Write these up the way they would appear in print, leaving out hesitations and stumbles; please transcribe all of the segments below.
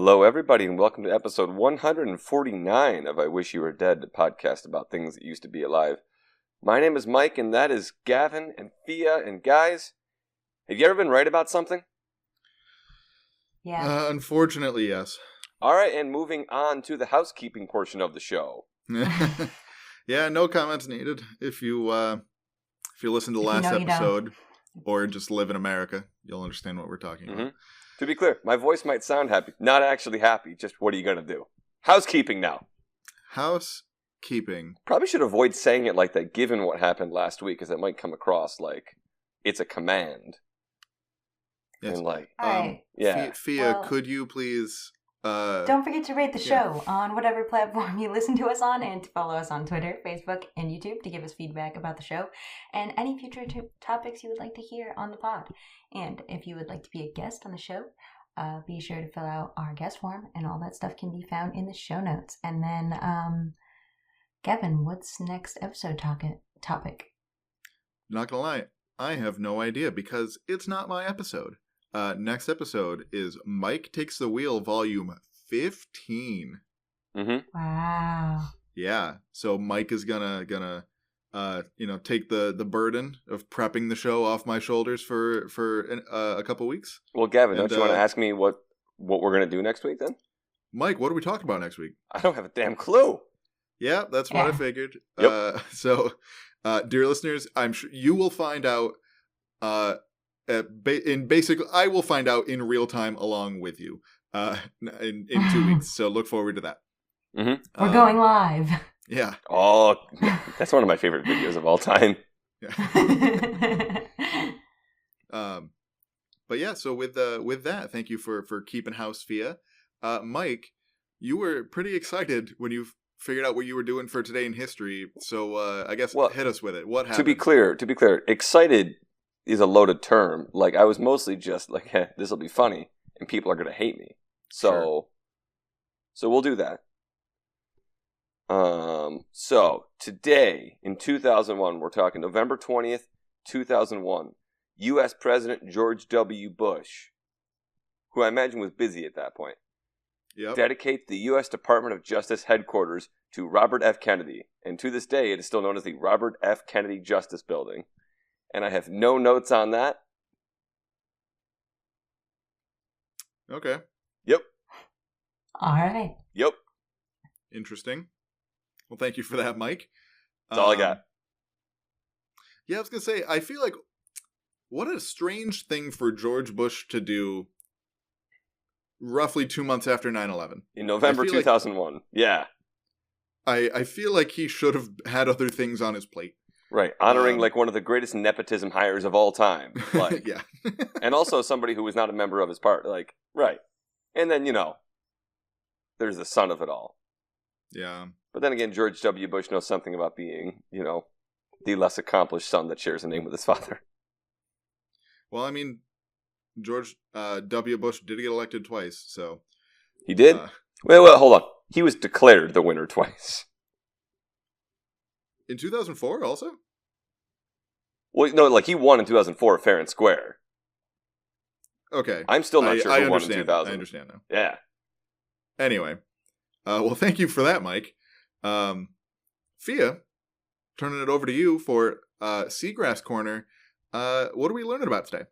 Hello, everybody, and welcome to episode 149 of I Wish You Were Dead, the podcast about things that used to be alive. My name is Mike, and that is Gavin and Thea. And guys, have you ever been right about something? Yeah. Unfortunately, yes. All right, and moving on to the housekeeping portion of the show. Yeah, no comments needed. If you listen to last episode or just live in America, you'll understand what we're talking about. To be clear, my voice might sound happy. Not actually happy, just what are you going to do? Housekeeping now. Housekeeping. Probably should avoid saying it like that given what happened last week, because it might come across like it's a command. Yes. And like, yeah. Fia, could you please... don't forget to rate the show on whatever platform you listen to us on, and to follow us on Twitter, Facebook, and YouTube to give us feedback about the show and any future topics you would like to hear on the pod. And if you would like to be a guest on the show, be sure to fill out our guest form, and all that stuff can be found in the show notes. And then, Gavin, what's next episode topic? Not gonna lie, I have no idea because it's not my episode. Next episode is Mike Takes the Wheel, volume 15. Wow. Yeah, so Mike is gonna take the burden of prepping the show off my shoulders for a couple weeks. Well, Gavin, don't you want to ask me what we're gonna do next week then? Mike, what are we talking about next week? I don't have a damn clue. Yeah, that's what I figured. Yep. Dear listeners, I'm sure you will find out. I will find out in real time along with you in 2 weeks. So look forward to that. We're going live. Yeah. Oh, that's one of my favorite videos of all time. Yeah. But yeah, so with that, thank you for keeping house, Fia. Mike, you were pretty excited when you figured out what you were doing for Today in History. So I guess hit us with it. What happened? To be clear, excited is a loaded term. Like, I was mostly just like, this will be funny, and people are going to hate me. So we'll do that. So, today, in 2001, we're talking November 20th, 2001, U.S. President George W. Bush, who I imagine was busy at that point, dedicates the U.S. Department of Justice headquarters to Robert F. Kennedy. And to this day, it is still known as the Robert F. Kennedy Justice Building. And I have no notes on that. Okay. Yep. All right. Yep. Interesting. Well, thank you for that, Mike. That's all I got. Yeah, I was going to say, I feel like what a strange thing for George Bush to do roughly 2 months after 9/11. In November 2001. Yeah. I feel like he should have had other things on his plate. Right, honoring like one of the greatest nepotism hires of all time. Like, yeah. And also somebody who was not a member of his party. Like, right. And then, there's the son of it all. Yeah. But then again, George W. Bush knows something about being, the less accomplished son that shares a name with his father. Well, I mean, George W. Bush did get elected twice, so... He did? Wait, hold on. He was declared the winner twice. In 2004 also? Well, no, like he won in 2004 fair and square. Okay. I'm still not sure who won in 2000. I understand now. Yeah. Anyway. Well, thank you for that, Mike. Fia, turning it over to you for Seagrass Corner. What are we learning about today?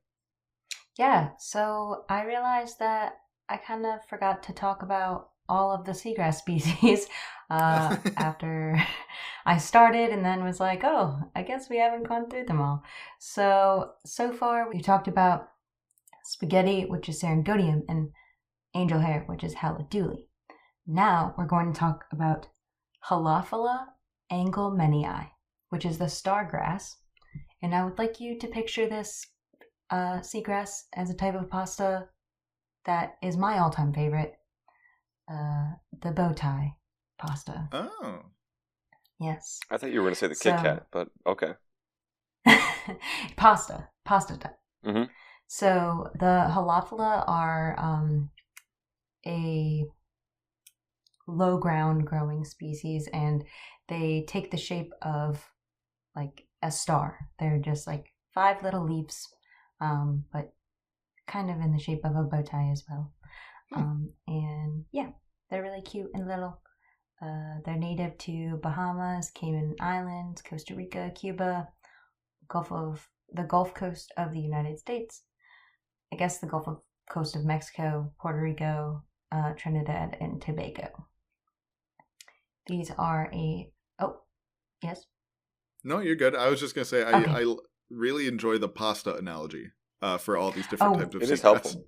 Yeah, so I realized that I kind of forgot to talk about all of the seagrass species after I started, and then was like, oh, I guess we haven't gone through them all. So far we talked about spaghetti, which is Syringonium, and angel hair, which is Haliduli. Now we're going to talk about Halophila anglemenii, which is the stargrass. And I would like you to picture this seagrass as a type of pasta that is my all-time favorite. The bow tie pasta. Oh. Yes. I thought you were going to say the Kit Kat, but okay. Pasta type. Mm-hmm. So the Halophila are a low ground growing species, and they take the shape of like a star. They're just like 5 little leaves, but kind of in the shape of a bow tie as well. And really cute and little. They're native to Bahamas, Cayman Islands, Costa Rica, Cuba, the Gulf Coast of the United States. I guess the Coast of Mexico, Puerto Rico, Trinidad, and Tobago. These are yes? No, you're good. I was just going to say, Okay. I really enjoy the pasta analogy for all these different types of it is seagrass. helpful.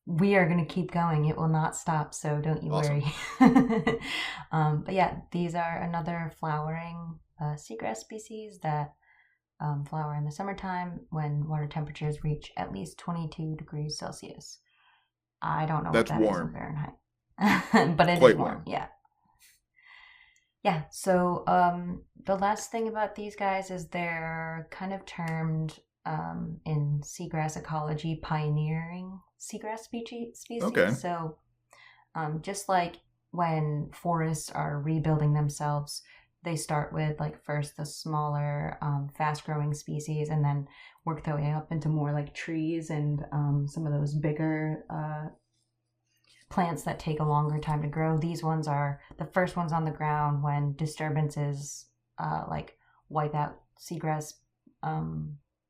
We are going to keep going. It will not stop, so don't you Awesome. worry. But yeah, these are another flowering seagrass species that flower in the summertime when water temperatures reach at least 22 degrees Celsius. I don't know That's what that warm. is in Fahrenheit. But it Quite is warm, yeah. Yeah, so the last thing about these guys is they're kind of termed in seagrass ecology pioneering seagrass species. Okay. So just like when forests are rebuilding themselves, they start with like first the smaller, fast-growing species, and then work their way up into more like trees and some of those bigger plants that take a longer time to grow. These ones are the first ones on the ground when disturbances like wipe out seagrass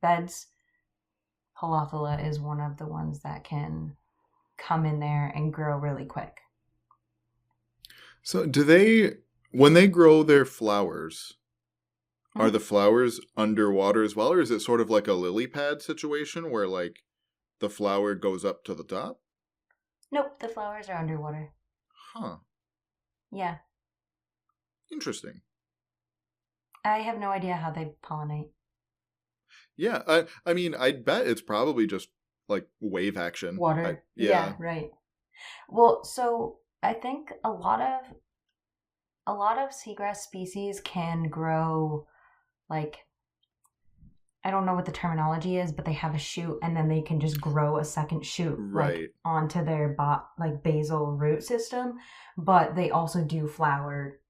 beds. Holothula is one of the ones that can come in there and grow really quick. So when they grow their flowers, are the flowers underwater as well, or is it sort of like a lily pad situation where like the flower goes up to the top? Nope, the flowers are underwater. Huh. Yeah. Interesting. I have no idea how they pollinate. Yeah, I mean, I'd bet it's probably just like wave action. Water. Yeah, right. Well, so I think a lot of seagrass species can grow like, I don't know what the terminology is, but they have a shoot and then they can just grow a second shoot like onto their basal root system, but they also do flower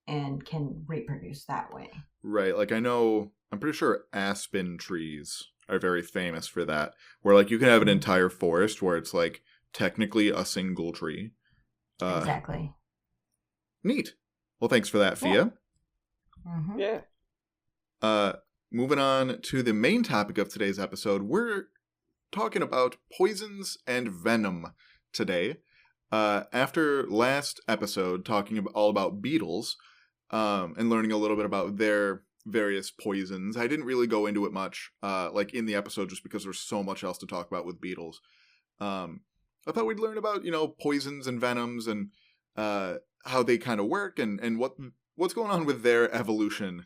and can reproduce that way. Right. Like I'm pretty sure aspen trees are very famous for that, where like you can have an entire forest where it's like technically a single tree. Exactly. Neat. Well, thanks for that, Fia. Mm-hmm. Yeah. Moving on to the main topic of today's episode, we're talking about poisons and venom today. After last episode, talking all about beetles and learning a little bit about their various poisons, I didn't really go into it much like in the episode just because there's so much else to talk about with beetles. I thought we'd learn about, poisons and venoms and how they kind of work and what's going on with their evolution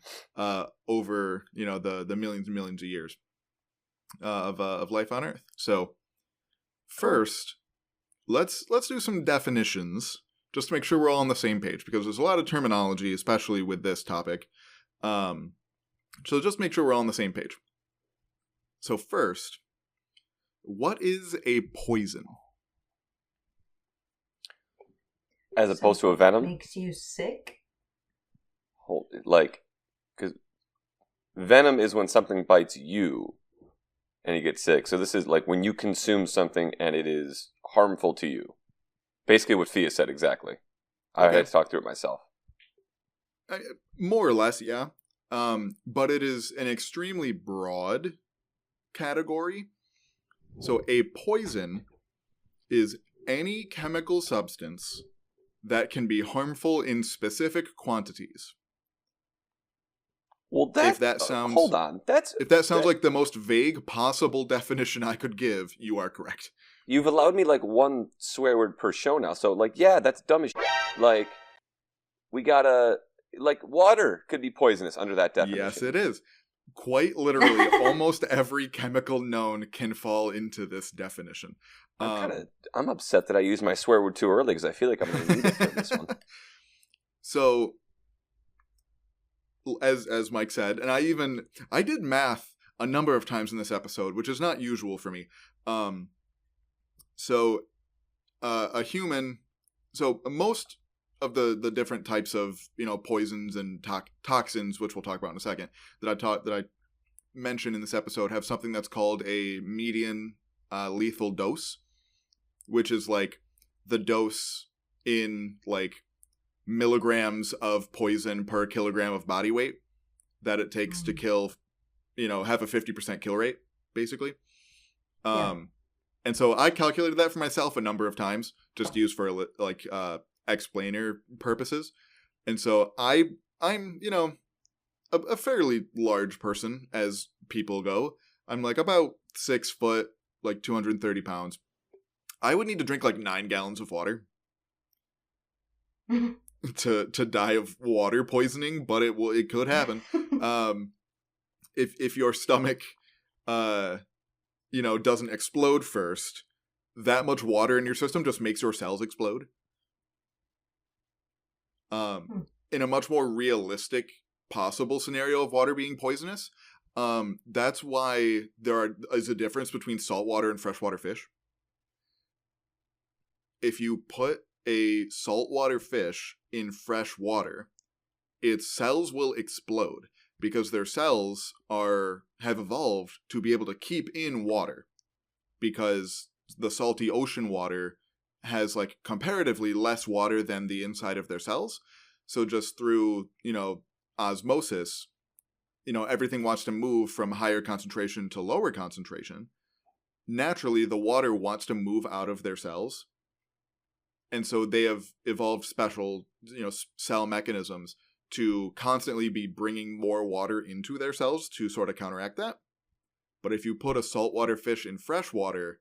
over the millions and millions of years of life on Earth. So first, let's do some definitions just to make sure we're all on the same page, because there's a lot of terminology, especially with this topic. So just make sure we're all on the same page. So first, what is a poison? As opposed to a venom? Makes you sick? Because venom is when something bites you and you get sick. So this is like when you consume something and it is harmful to you. Basically what Fia said exactly. I had to talk through it myself. More or less, yeah. But it is an extremely broad category. So a poison is any chemical substance that can be harmful in specific quantities. Well, if that sounds hold on. If that sounds like the most vague possible definition I could give, you are correct. You've allowed me like one swear word per show now, so like, yeah, that's dumb as shit. Like, we gotta, like, water could be poisonous under that definition. Yes, it is. Quite literally, almost every chemical known can fall into this definition. I'm upset that I used my swear word too early because I feel like I'm going to need it for this one. So, as Mike said, and I did math a number of times in this episode, which is not usual for me. A human. So most of the different types of poisons and toxins, which we'll talk about in a second, that I mentioned in this episode, have something that's called a median lethal dose, which is like the dose in like milligrams of poison per kilogram of body weight that it takes to kill, have a 50% kill rate, basically. And so I calculated that for myself a number of times, just used for explainer purposes. And so I'm, a fairly large person as people go. I'm like about 6 foot, like 230 pounds. I would need to drink like 9 gallons of water to die of water poisoning, but it could happen. If your stomach, doesn't explode first, that much water in your system just makes your cells explode. In a much more realistic possible scenario of water being poisonous, that's why is a difference between saltwater and freshwater fish. If you put a saltwater fish in fresh water, its cells will explode because their cells have evolved to be able to keep in water, because the salty ocean water has like comparatively less water than the inside of their cells. So just through, osmosis, everything wants to move from higher concentration to lower concentration. Naturally, the water wants to move out of their cells. And so they have evolved special, cell mechanisms to constantly be bringing more water into their cells to sort of counteract that. But if you put a saltwater fish in fresh water,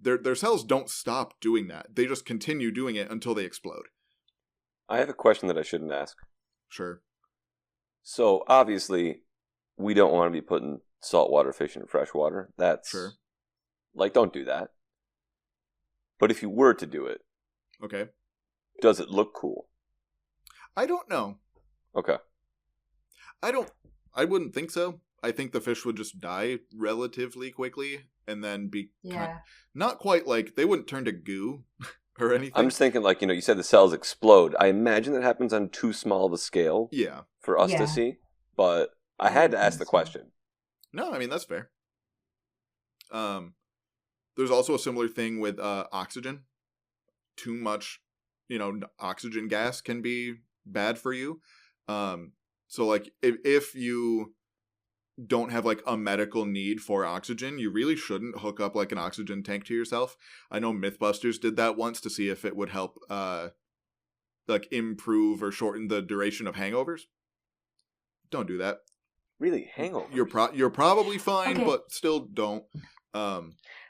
their cells don't stop doing that. They just continue doing it until they explode. I have a question that I shouldn't ask. Sure. So, obviously, we don't want to be putting saltwater fish in fresh water. That's... Sure. Like, don't do that. But if you were to do it... Okay. Does it look cool? I don't know. Okay. I wouldn't think so. I think the fish would just die relatively quickly and then be not quite like, they wouldn't turn to goo or anything. I'm just thinking like, you said the cells explode. I imagine that happens on too small of a scale for us to see, but I had to ask the question. No, I mean, that's fair. There's also a similar thing with oxygen. Too much, oxygen gas can be bad for you. So like if you don't have like a medical need for oxygen, you really shouldn't hook up like an oxygen tank to yourself. I know Mythbusters did that once to see if it would help like improve or shorten the duration of hangovers. Don't do that. Really, hangovers? You're probably fine, but still don't.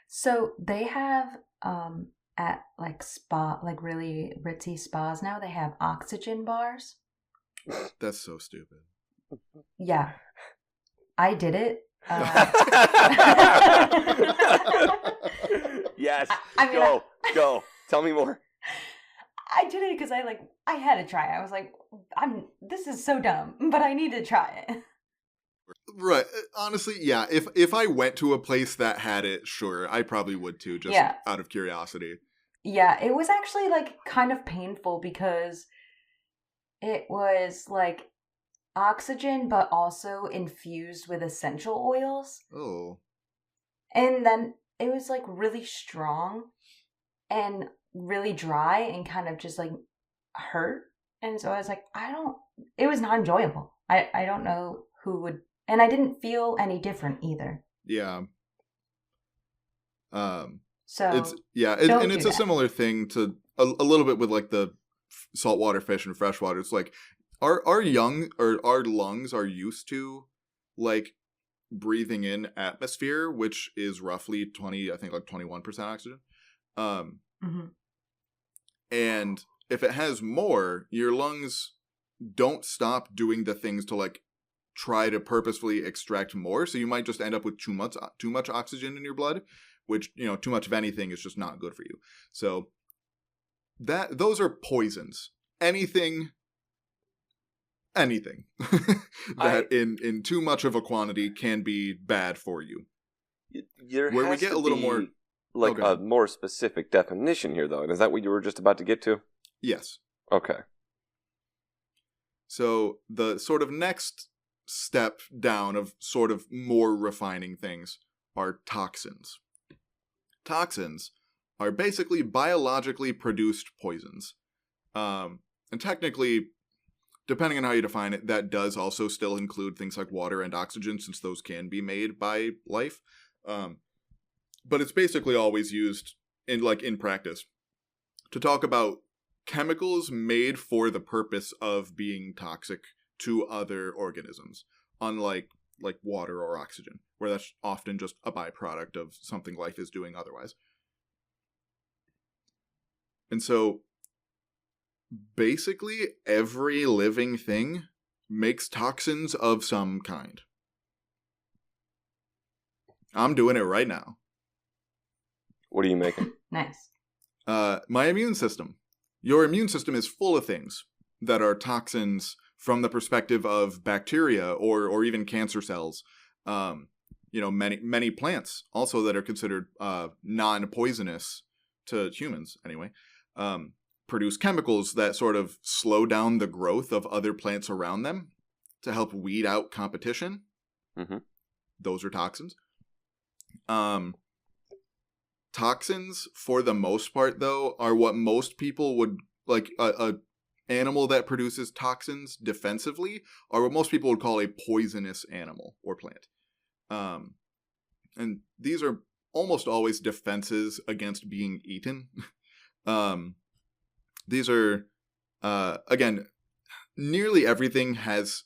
So they have at like really ritzy spas now, they have oxygen bars. That's so stupid. Yeah. I did it. Yes. Go. Tell me more. I did it because I had to try it. I was like, this is so dumb, but I need to try it. Right. Honestly, yeah. If I went to a place that had it, sure, I probably would too, just out of curiosity. Yeah, it was actually kind of painful because it was oxygen, but also infused with essential oils. Oh. And then it was really strong and really dry and kind of just hurt. And so I was like, it was not enjoyable. I don't know who would, and I didn't feel any different either. Yeah. So it's a similar thing to a little bit with the saltwater fish and freshwater. It's like our lungs are used to breathing in atmosphere, which is roughly 21% oxygen. And if it has more, your lungs don't stop doing the things to try to purposefully extract more. So you might just end up with too much oxygen in your blood, which, too much of anything is just not good for you. So those are poisons. Anything that in too much of a quantity can be bad for you. Where we get a little more a more specific definition here, though. And is that what you were just about to get to? Yes. Okay. So the sort of next step down of sort of more refining things are toxins. Toxins are basically biologically produced poisons. And And technically, depending on how you define it, that does also still include things like water and oxygen, since those can be made by life. But it's basically always used in practice to talk about chemicals made for the purpose of being toxic to other organisms, unlike like water or oxygen, where that's often just a byproduct of something life is doing otherwise. And so basically every living thing makes toxins of some kind. I'm doing it right now. What are you making? Nice. My immune system. Your immune system is full of things that are toxins from the perspective of bacteria or even cancer cells. Many plants also that are considered non-poisonous to humans anyway, produce chemicals that sort of slow down the growth of other plants around them to help weed out competition. Mm-hmm. Those are toxins. Toxins, for the most part, though, are what most people would like. A animal that produces toxins defensively are what most people would call a poisonous animal or plant. And these are almost always defenses against being eaten. These are, again, nearly everything has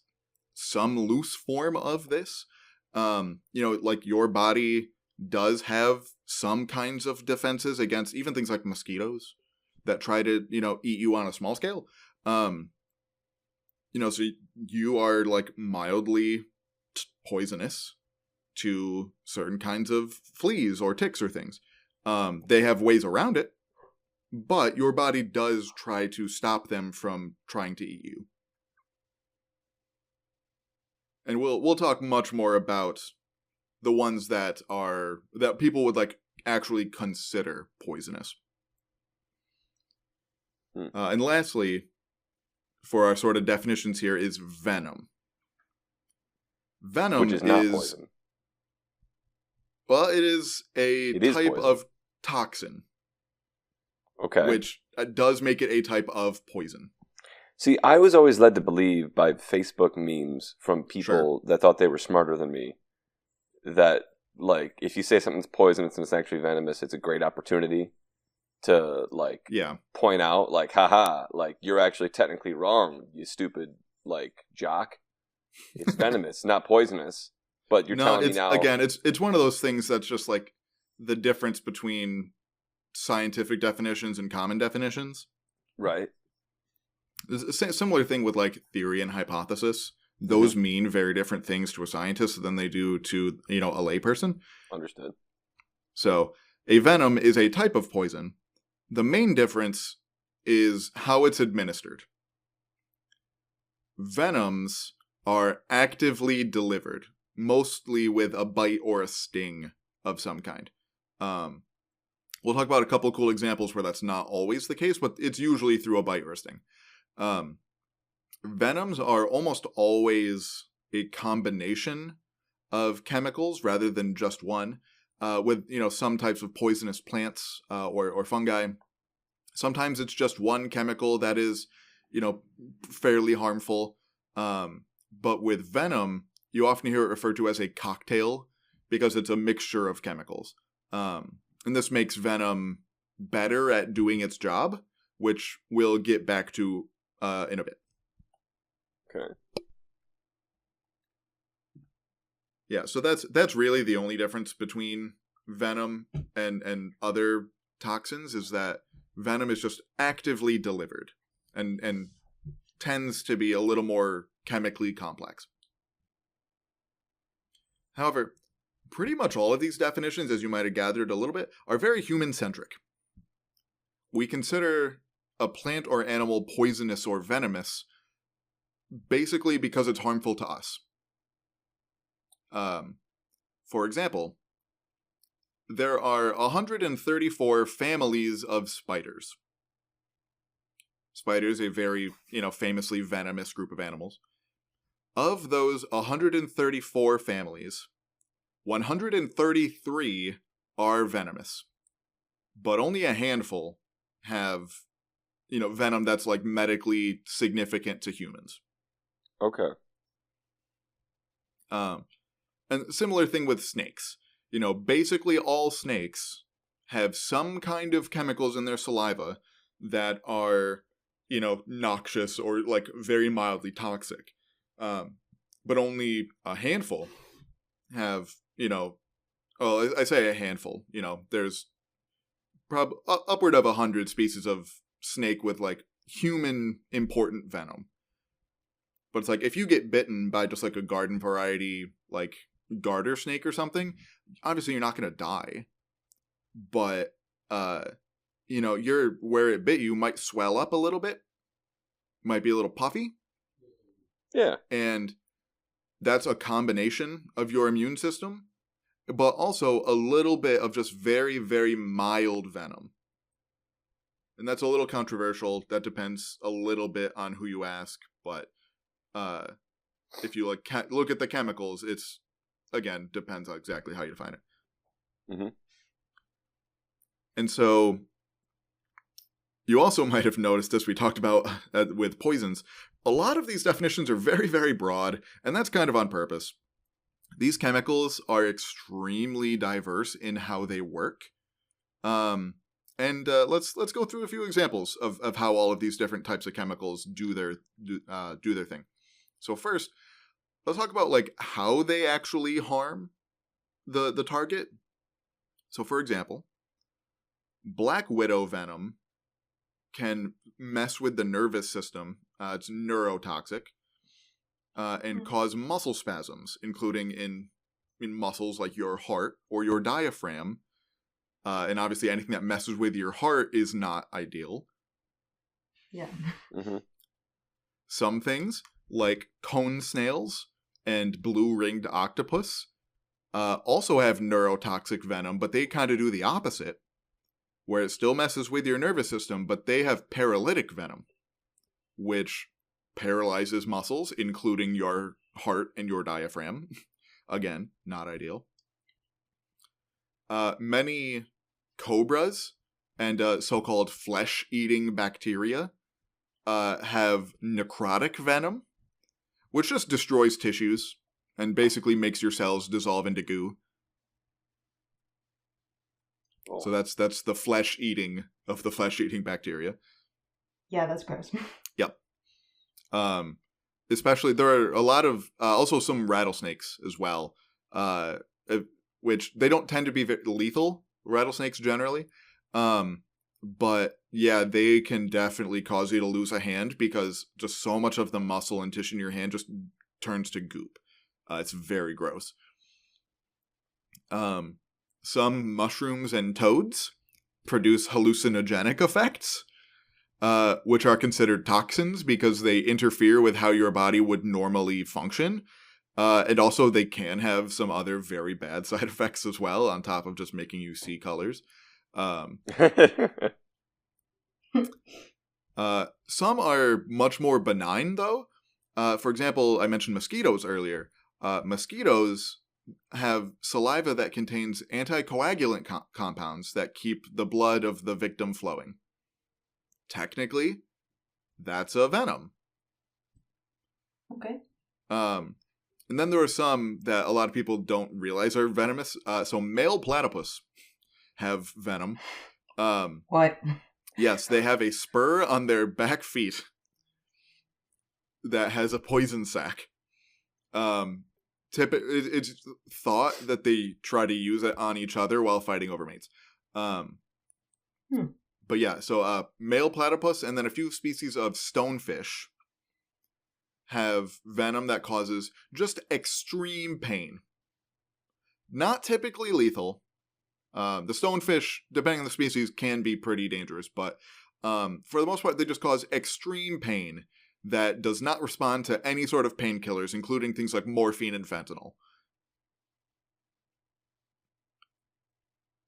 some loose form of this. Like your body does have some kinds of defenses against even things like mosquitoes that try to, eat you on a small scale. So you are like mildly poisonous to certain kinds of fleas or ticks or things. They have ways around it, but your body does try to stop them from trying to eat you. And we'll talk much more about the ones that people would like actually consider poisonous. And lastly, for our sort of definitions here, is venom. Venom which is not poison. Well, it is a type poison. of toxin. Okay. Which does make it a type of poison. See, I was always led to believe by Facebook memes from people that thought they were smarter than me that, like, if you say something's poisonous and it's actually venomous, it's a great opportunity to, like, point out, like, haha, like, you're actually technically wrong, you stupid, like, jock. It's venomous, not poisonous. But you're telling me now... Again, it's one of those things that's just, like, the difference between scientific definitions and common definitions. Right. It's a similar thing with, like, theory and hypothesis. Those mean very different things to a scientist than they do to, a layperson. Understood. So, a venom is a type of poison. The main difference is how it's administered. Venoms are actively delivered, mostly with a bite or a sting of some kind. We'll talk about a couple of cool examples where that's not always the case, but it's usually through a bite or a sting. Venoms are almost always a combination of chemicals rather than just one, with, some types of poisonous plants or fungi. Sometimes it's just one chemical that is, fairly harmful. But with venom, you often hear it referred to as a cocktail because it's a mixture of chemicals. And this makes venom better at doing its job, which we'll get back to in a bit. Okay. Yeah, so that's really the only difference between venom and other toxins, is that venom is just actively delivered and tends to be a little more chemically complex. However, pretty much all of these definitions, as you might have gathered a little bit, are very human-centric. We consider a plant or animal poisonous or venomous basically because it's harmful to us. For example, there are 134 families of spiders. Spiders, a very, famously venomous group of animals. Of those 134 families, 133 are venomous, but only a handful have venom that's like medically significant to humans. Okay. And similar thing with snakes. Basically all snakes have some kind of chemicals in their saliva that are, noxious or like very mildly toxic. But only a handful have, I say a handful, there's upward of 100 species of snake with like human important venom. But it's like if you get bitten by just like a garden variety like garter snake or something, obviously you're not going to die. But you're where it bit you might swell up a little bit, might be a little puffy. Yeah. And that's a combination of your immune system, but also a little bit of just very, very mild venom. And that's a little controversial. That depends a little bit on who you ask. But if you look at the chemicals, it's, again, depends on exactly how you define it. Mm-hmm. And so you also might have noticed this, we talked about with poisons. A lot of these definitions are very, very broad, and that's kind of on purpose. These chemicals are extremely diverse in how they work. And let's go through a few examples of how all of these different types of chemicals do their thing. So first, let's talk about like how they actually harm the target. So for example, black widow venom can mess with the nervous system. It's neurotoxic and cause muscle spasms, including in muscles like your heart or your diaphragm. And obviously anything that messes with your heart is not ideal. Yeah. Mm-hmm. Some things, like cone snails and blue-ringed octopus, also have neurotoxic venom, but they kind of do the opposite, where it still messes with your nervous system, but they have paralytic venom, which paralyzes muscles, including your heart and your diaphragm. Again, not ideal. Many cobras and so-called flesh-eating bacteria have necrotic venom, which just destroys tissues and basically makes your cells dissolve into goo. Oh. So that's the flesh-eating of the flesh-eating bacteria. Yeah, that's gross. Yep. Especially, there are a lot of, also some rattlesnakes as well, which they don't tend to be very lethal, rattlesnakes generally. But yeah, they can definitely cause you to lose a hand because just so much of the muscle and tissue in your hand just turns to goop. It's very gross. Some mushrooms and toads produce hallucinogenic effects, which are considered toxins because they interfere with how your body would normally function. And also they can have some other very bad side effects as well, on top of just making you see colors. Some are much more benign, though. For example, I mentioned mosquitoes earlier. Mosquitoes have saliva that contains anticoagulant compounds that keep the blood of the victim flowing. Technically, that's a venom. Okay. And then there are some that a lot of people don't realize are venomous. So male platypus have venom. What? Yes, they have a spur on their back feet that has a poison sac. It's thought that they try to use it on each other while fighting over mates. But yeah, so male platypus and then a few species of stonefish have venom that causes just extreme pain. Not typically lethal. The stonefish, depending on the species, can be pretty dangerous, but for the most part, they just cause extreme pain that does not respond to any sort of painkillers, including things like morphine and fentanyl.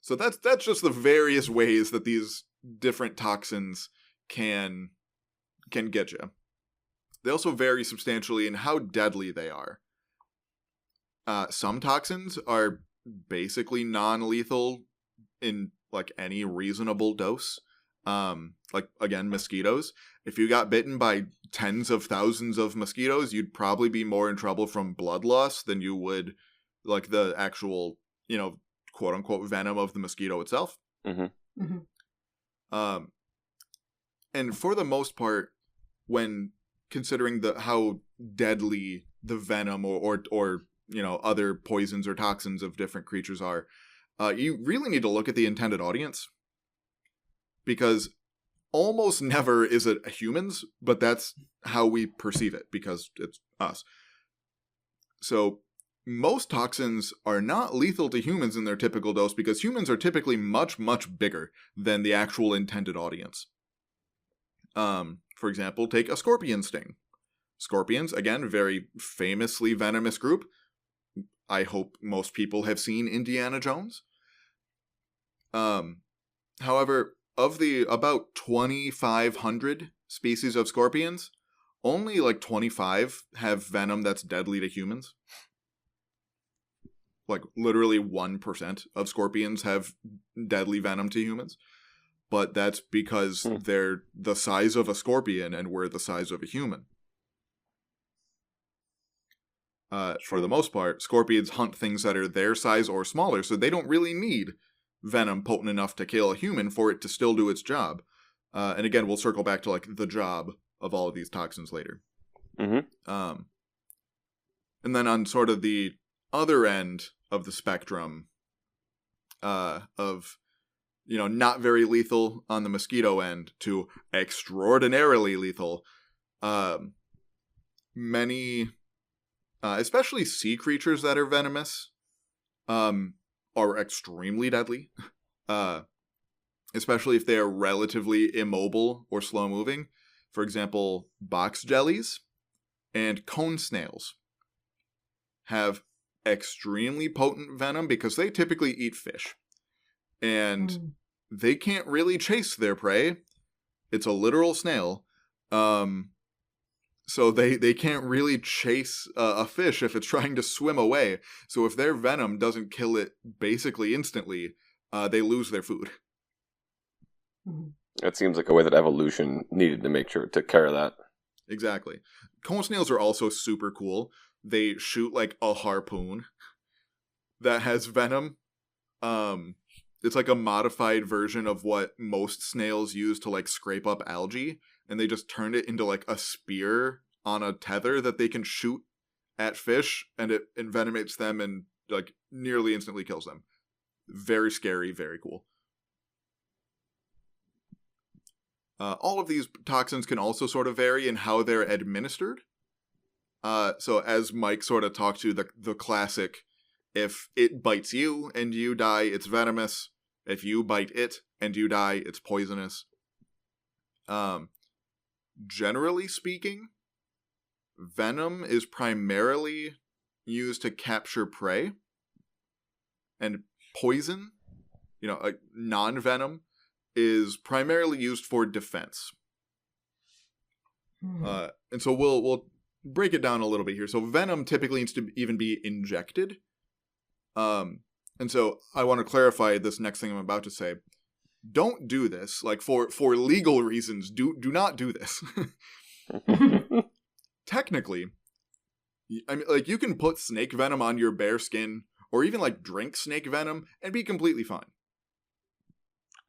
So that's just the various ways that these different toxins can get you. They also vary substantially in how deadly they are. Some toxins are basically non-lethal in like any reasonable dose. Like, again, mosquitoes. If you got bitten by tens of thousands of mosquitoes, you'd probably be more in trouble from blood loss than you would, like, the actual, quote-unquote venom of the mosquito itself. Mm-hmm. Mm-hmm. And for the most part, when considering how deadly the venom or other poisons or toxins of different creatures are, you really need to look at the intended audience. Because almost never is it humans, but that's how we perceive it, because it's us. So most toxins are not lethal to humans in their typical dose, because humans are typically much, much bigger than the actual intended audience. For example, take a scorpion sting. Scorpions, again, very famously venomous group. I hope most people have seen Indiana Jones. However, of the about 2,500 species of scorpions, only like 25 have venom that's deadly to humans. Like, literally 1% of scorpions have deadly venom to humans. But that's because they're the size of a scorpion and we're the size of a human. For the most part, scorpions hunt things that are their size or smaller, so they don't really need venom potent enough to kill a human for it to still do its job. And again, we'll circle back to, like, the job of all of these toxins later. Mm-hmm. And then on sort of the other end of the spectrum of, not very lethal on the mosquito end to extraordinarily lethal, many, especially sea creatures that are venomous, are extremely deadly, especially if they are relatively immobile or slow-moving. For example, box jellies and cone snails have extremely potent venom because they typically eat fish. And they can't really chase their prey. It's a literal snail. So they can't really chase a fish if it's trying to swim away. So if their venom doesn't kill it basically instantly, they lose their food. That seems like a way that evolution needed to make sure it took care of that. Exactly. Cone snails are also super cool. They shoot like a harpoon that has venom. It's like a modified version of what most snails use to, like, scrape up algae, and they just turn it into, like, a spear on a tether that they can shoot at fish, and it envenomates them and, like, nearly instantly kills them. Very scary, very cool. All of these toxins can also sort of vary in how they're administered. So as Mike sort of talked to, the classic, if it bites you and you die, it's venomous. If you bite it and you die, it's poisonous. Generally speaking, venom is primarily used to capture prey. And poison, non-venom, is primarily used for defense. And so we'll break it down a little bit here. So venom typically needs to even be injected. And so I want to clarify this next thing I'm about to say. Don't do this. Like, for legal reasons, do not do this. Technically, I mean, like, you can put snake venom on your bare skin, or even, like, drink snake venom and be completely fine.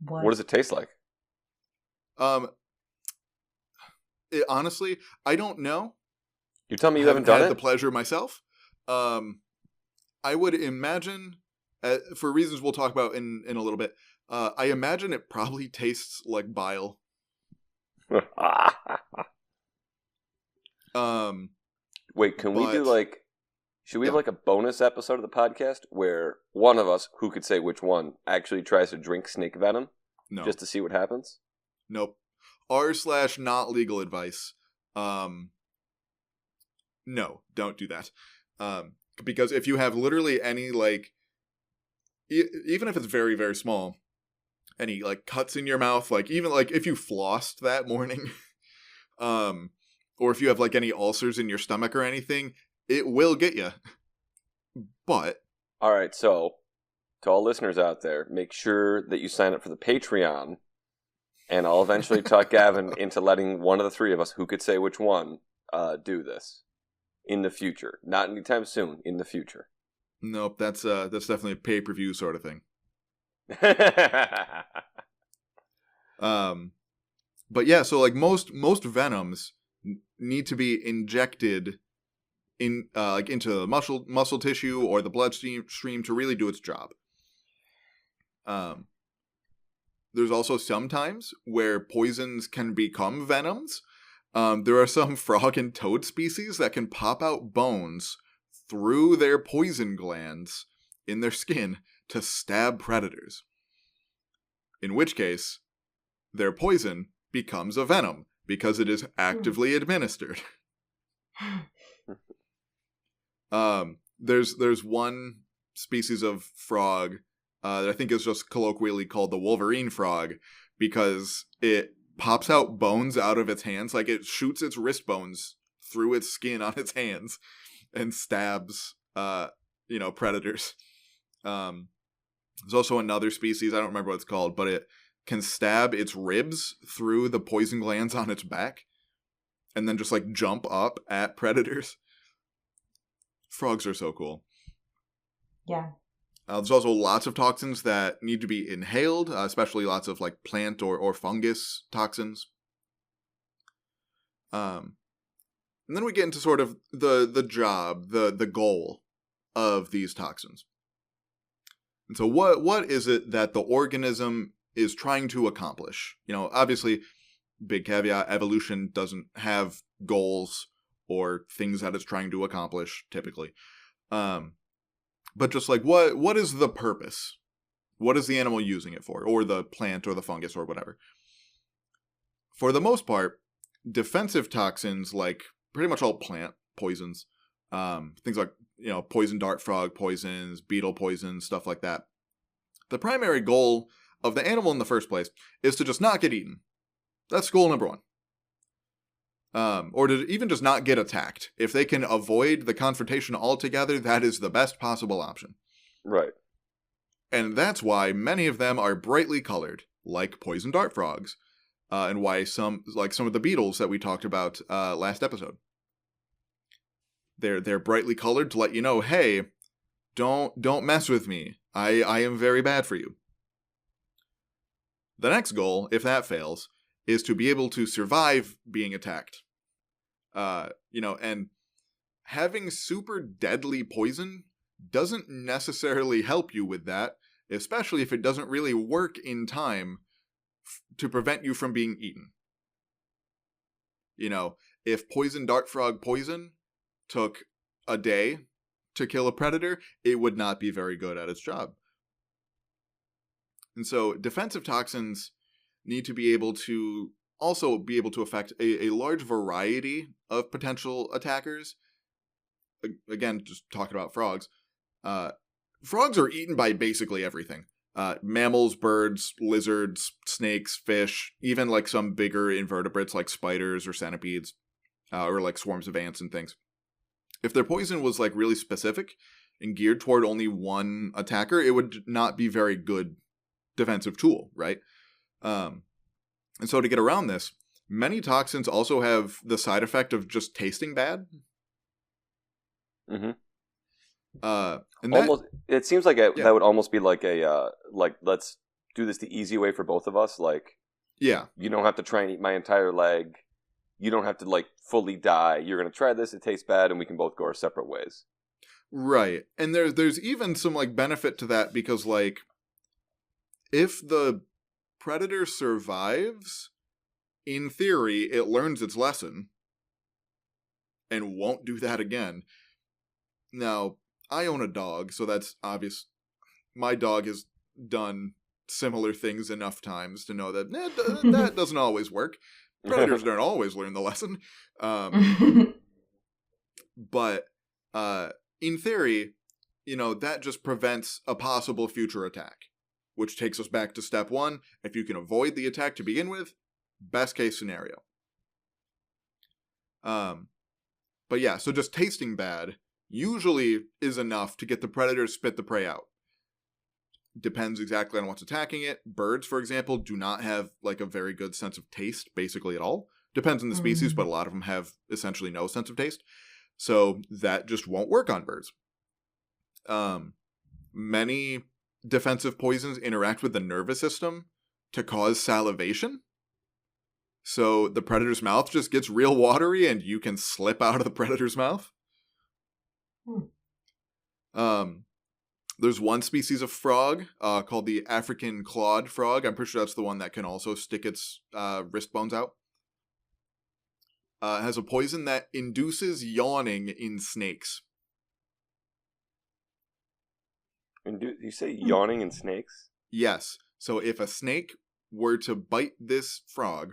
What does it taste like? Honestly, I don't know. You tell me you haven't done it? I had the pleasure myself. I would imagine, for reasons we'll talk about in a little bit, I imagine it probably tastes like bile. Wait, can we do, like, should we have, like, a bonus episode of the podcast where one of us, who could say which one, actually tries to drink snake venom? No. Just to see what happens? Nope. r/not legal advice. No, don't do that. Because if you have literally any, like, even if it's very, very small, any, like, cuts in your mouth, like, even, like, if you flossed that morning, or if you have, like, any ulcers in your stomach or anything, it will get you. But... All right, so, to all listeners out there, make sure that you sign up for the Patreon And I'll eventually talk Gavin into letting one of the three of us, who could say which one, do this in the future. Not anytime soon, in the future. Nope, that's definitely a pay-per-view sort of thing. But yeah, so like most venoms need to be injected in like into the muscle tissue or the bloodstream to really do its job. There's also some times where poisons can become venoms. There are some frog and toad species that can pop out bones through their poison glands in their skin to stab predators. In which case, their poison becomes a venom because it is actively administered. There's one species of frog that I think is just colloquially called the Wolverine frog because it pops out bones out of its hands, like it shoots its wrist bones through its skin on its hands and stabs predators. There's also another species, I don't remember what it's called, but it can stab its ribs through the poison glands on its back and then just like jump up at predators. Frogs are so cool. Yeah. There's also lots of toxins that need to be inhaled, especially lots of like plant or fungus toxins. And then we get into sort of the job, the goal of these toxins. And so what is it that the organism is trying to accomplish? You know, obviously, big caveat, evolution doesn't have goals or things that it's trying to accomplish, typically. But just like, what is the purpose? What is the animal using it for? Or the plant or the fungus or whatever? For the most part, defensive toxins, like pretty much all plant poisons, things like, poison dart frog poisons, beetle poisons, stuff like that. The primary goal of the animal in the first place is to just not get eaten. That's goal number one. Or to even just not get attacked. If they can avoid the confrontation altogether, that is the best possible option. Right. And that's why many of them are brightly colored, like poison dart frogs, and why some of the beetles that we talked about last episode. They're brightly colored to let you know, hey, don't mess with me. I am very bad for you. The next goal, if that fails, is to be able to survive being attacked. And having super deadly poison doesn't necessarily help you with that, especially if it doesn't really work in time to prevent you from being eaten. If poison dart frog poison took a day to kill a predator, it would not be very good at its job. And so defensive toxins need to be able to also be able to affect a large variety of potential attackers. Again, just talking about frogs. Frogs are eaten by basically everything. Mammals, birds, lizards, snakes, fish, even like some bigger invertebrates like spiders or centipedes, or like swarms of ants and things. If their poison was like really specific and geared toward only one attacker, it would not be very good defensive tool, right? And so to get around this, many toxins also have the side effect of just tasting bad. Mm-hmm. And almost, it seems like that would almost be like a let's do this the easy way for both of us. Like, yeah, you don't have to try and eat my entire leg. You don't have to like fully die. You're gonna try this. It tastes bad, and we can both go our separate ways. Right, and there's even some like benefit to that because like if the predator survives, in theory, it learns its lesson and won't do that again. Now, I own a dog, so that's obvious. My dog has done similar things enough times to know that that doesn't always work. Predators don't always learn the lesson. But in theory, that just prevents a possible future attack, which takes us back to step one. If you can avoid the attack to begin with, best case scenario. But yeah, so just tasting bad usually is enough to get the predator to spit the prey out. depends exactly on what's attacking it. Birds, for example, do not have like a very good sense of taste, basically at all. Depends on the species, but a lot of them have essentially no sense of taste. So that just won't work on birds. Many defensive poisons interact with the nervous system to cause salivation. So the predator's mouth just gets real watery and you can slip out of the predator's mouth. There's one species of frog called the African clawed frog. I'm pretty sure that's the one that can also stick its wrist bones out. It has a poison that induces yawning in snakes. You say yawning in snakes? Yes. So if a snake were to bite this frog,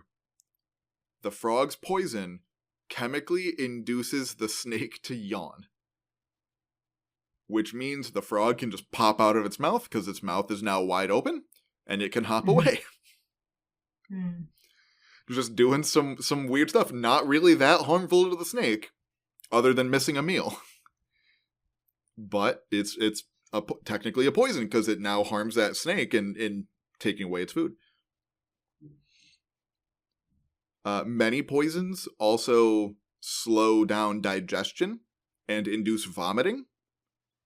the frog's poison chemically induces the snake to yawn. Which means the frog can just pop out of its mouth because its mouth is now wide open and it can hop away. Just doing some weird stuff. Not really that harmful to the snake other than missing a meal. But it's technically a poison because it now harms that snake in taking away its food. Many poisons also slow down digestion and induce vomiting.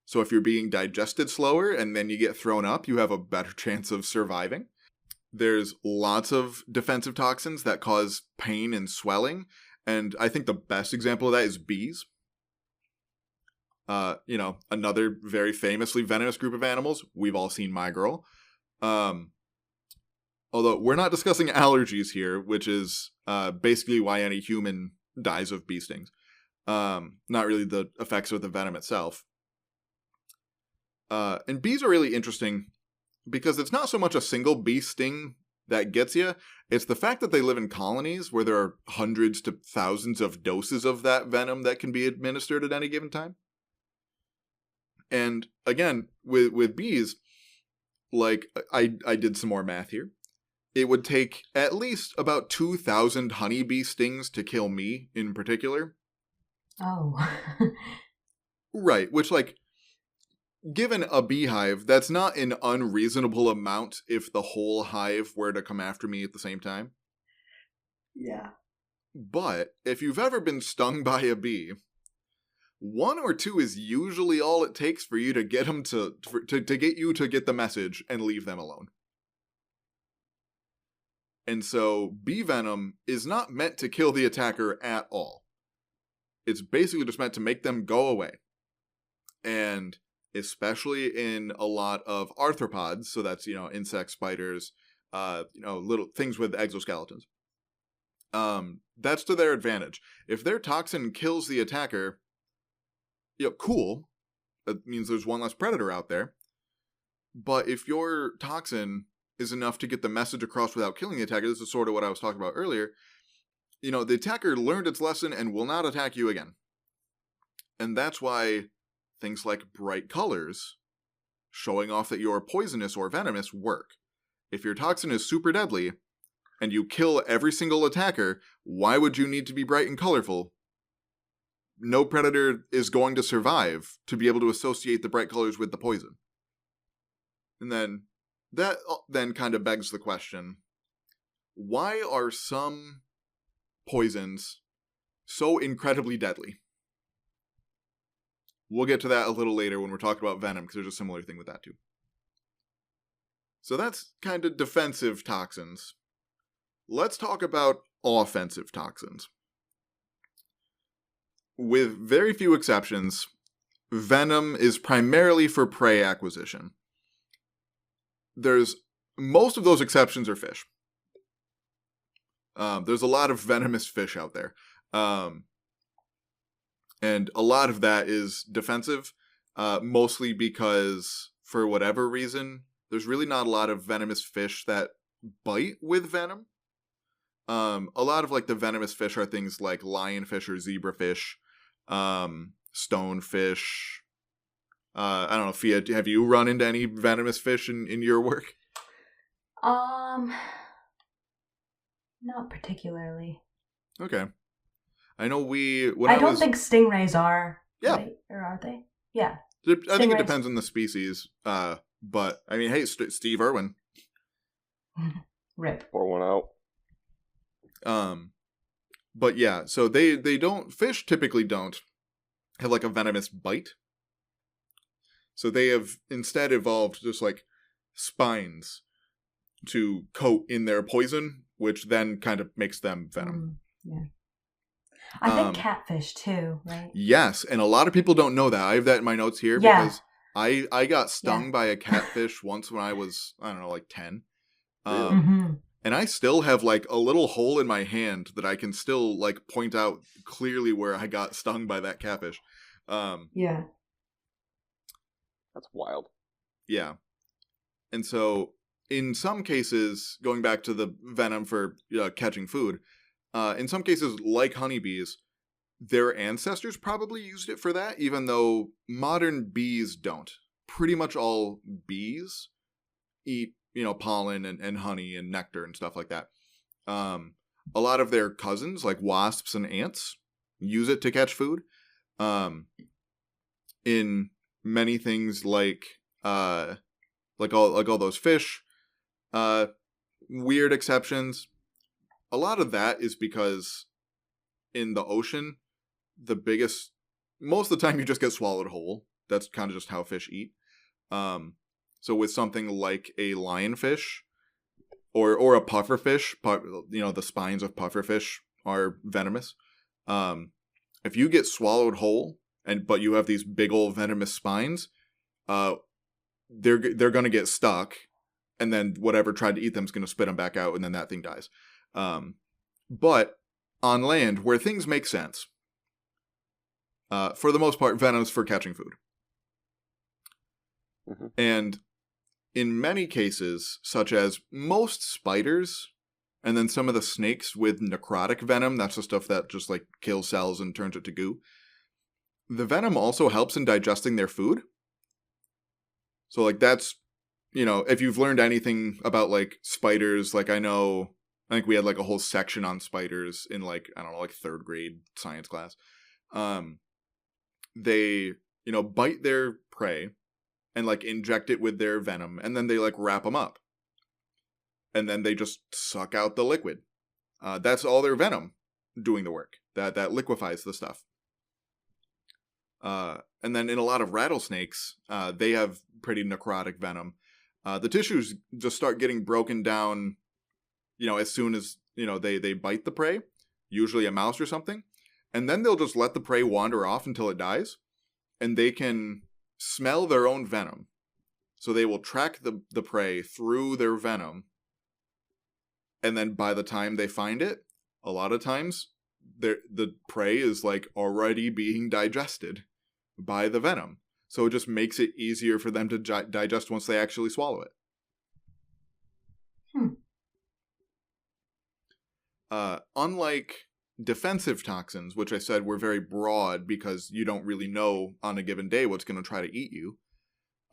So if you're being digested slower and then you get thrown up, you have a better chance of surviving. There's lots of defensive toxins that cause pain and swelling. And I think the best example of that is bees. Another very famously venomous group of animals. We've all seen My Girl. Although we're not discussing allergies here, which is basically why any human dies of bee stings. Not really the effects of the venom itself. And bees are really interesting because it's not so much a single bee sting that gets you. It's the fact that they live in colonies where there are hundreds to thousands of doses of that venom that can be administered at any given time. And again, with bees, like I did some more math here. It would take at least about 2,000 honeybee stings to kill me in particular. Oh. Right, which given a beehive, that's not an unreasonable amount if the whole hive were to come after me at the same time. Yeah. But if you've ever been stung by a bee, 1 or 2 is usually all it takes for you to get them to get you to get the message and leave them alone. And so bee venom is not meant to kill the attacker at all. It's basically just meant to make them go away. And especially in a lot of arthropods, so that's, insects, spiders, little things with exoskeletons. That's to their advantage. If their toxin kills the attacker, cool. That means there's one less predator out there. But if your toxin is enough to get the message across without killing the attacker, this is sort of what I was talking about earlier, the attacker learned its lesson and will not attack you again. And that's why things like bright colors, showing off that you're poisonous or venomous, work. If your toxin is super deadly, and you kill every single attacker, why would you need to be bright and colorful? No predator is going to survive to be able to associate the bright colors with the poison. And then, that then kind of begs the question, why are some poisons so incredibly deadly? We'll get to that a little later when we're talking about venom, because there's a similar thing with that too. So that's kind of defensive toxins. Let's talk about offensive toxins. With very few exceptions, venom is primarily for prey acquisition. Most of those exceptions are fish. There's a lot of venomous fish out there. And a lot of that is defensive, mostly because, for whatever reason, there's really not a lot of venomous fish that bite with venom. A lot of the venomous fish are things like lionfish or zebrafish, stonefish. I don't know, Fia, have you run into any venomous fish in your work? Not particularly. Okay. I know I don't think stingrays are. Yeah. Right? Or are they? Yeah. I think it depends on the species. But, I mean, hey, Steve Irwin. Rip. Pour one out. But yeah, so they don't, fish typically don't have like a venomous bite. So they have instead evolved just like spines to coat in their poison, which then kind of makes them venom. Yeah. I think catfish too, right? Yes, and a lot of people don't know that. I have that in my notes here because I got stung by a catfish once when I was, I don't know, like 10. And I still have like a little hole in my hand that I can still like point out clearly where I got stung by that catfish. Yeah. That's wild. Yeah. And so in some cases, going back to the venom for catching food, in some cases, like honeybees, their ancestors probably used it for that, even though modern bees don't. Pretty much all bees eat, pollen and honey and nectar and stuff like that. A lot of their cousins, like wasps and ants, use it to catch food. In many things like all those fish, weird exceptions. A lot of that is because in the ocean, most of the time you just get swallowed whole. That's kind of just how fish eat. So with something like a lionfish or a pufferfish, the spines of pufferfish are venomous. If you get swallowed whole but you have these big old venomous spines, they're going to get stuck, and then whatever tried to eat them is going to spit them back out, and then that thing dies. But on land, where things make sense, for the most part, venom's for catching food. Mm-hmm. And in many cases, such as most spiders, and then some of the snakes with necrotic venom, that's the stuff that just like kills cells and turns it to goo, the venom also helps in digesting their food. So like that's, if you've learned anything about like spiders, like I think we had like a whole section on spiders in like, I don't know, like 3rd grade science class. They, bite their prey and like inject it with their venom, and then they like wrap them up. And then they just suck out the liquid. That's all their venom doing the work. That liquefies the stuff. And then in a lot of rattlesnakes, they have pretty necrotic venom. The tissues just start getting broken down, as soon as, they bite the prey, usually a mouse or something. And then they'll just let the prey wander off until it dies. And they can smell their own venom. So they will track the prey through their venom. And then by the time they find it, a lot of times the prey is like already being digested by the venom. So it just makes it easier for them to digest once they actually swallow it. Unlike defensive toxins, which I said were very broad because you don't really know on a given day what's going to try to eat you,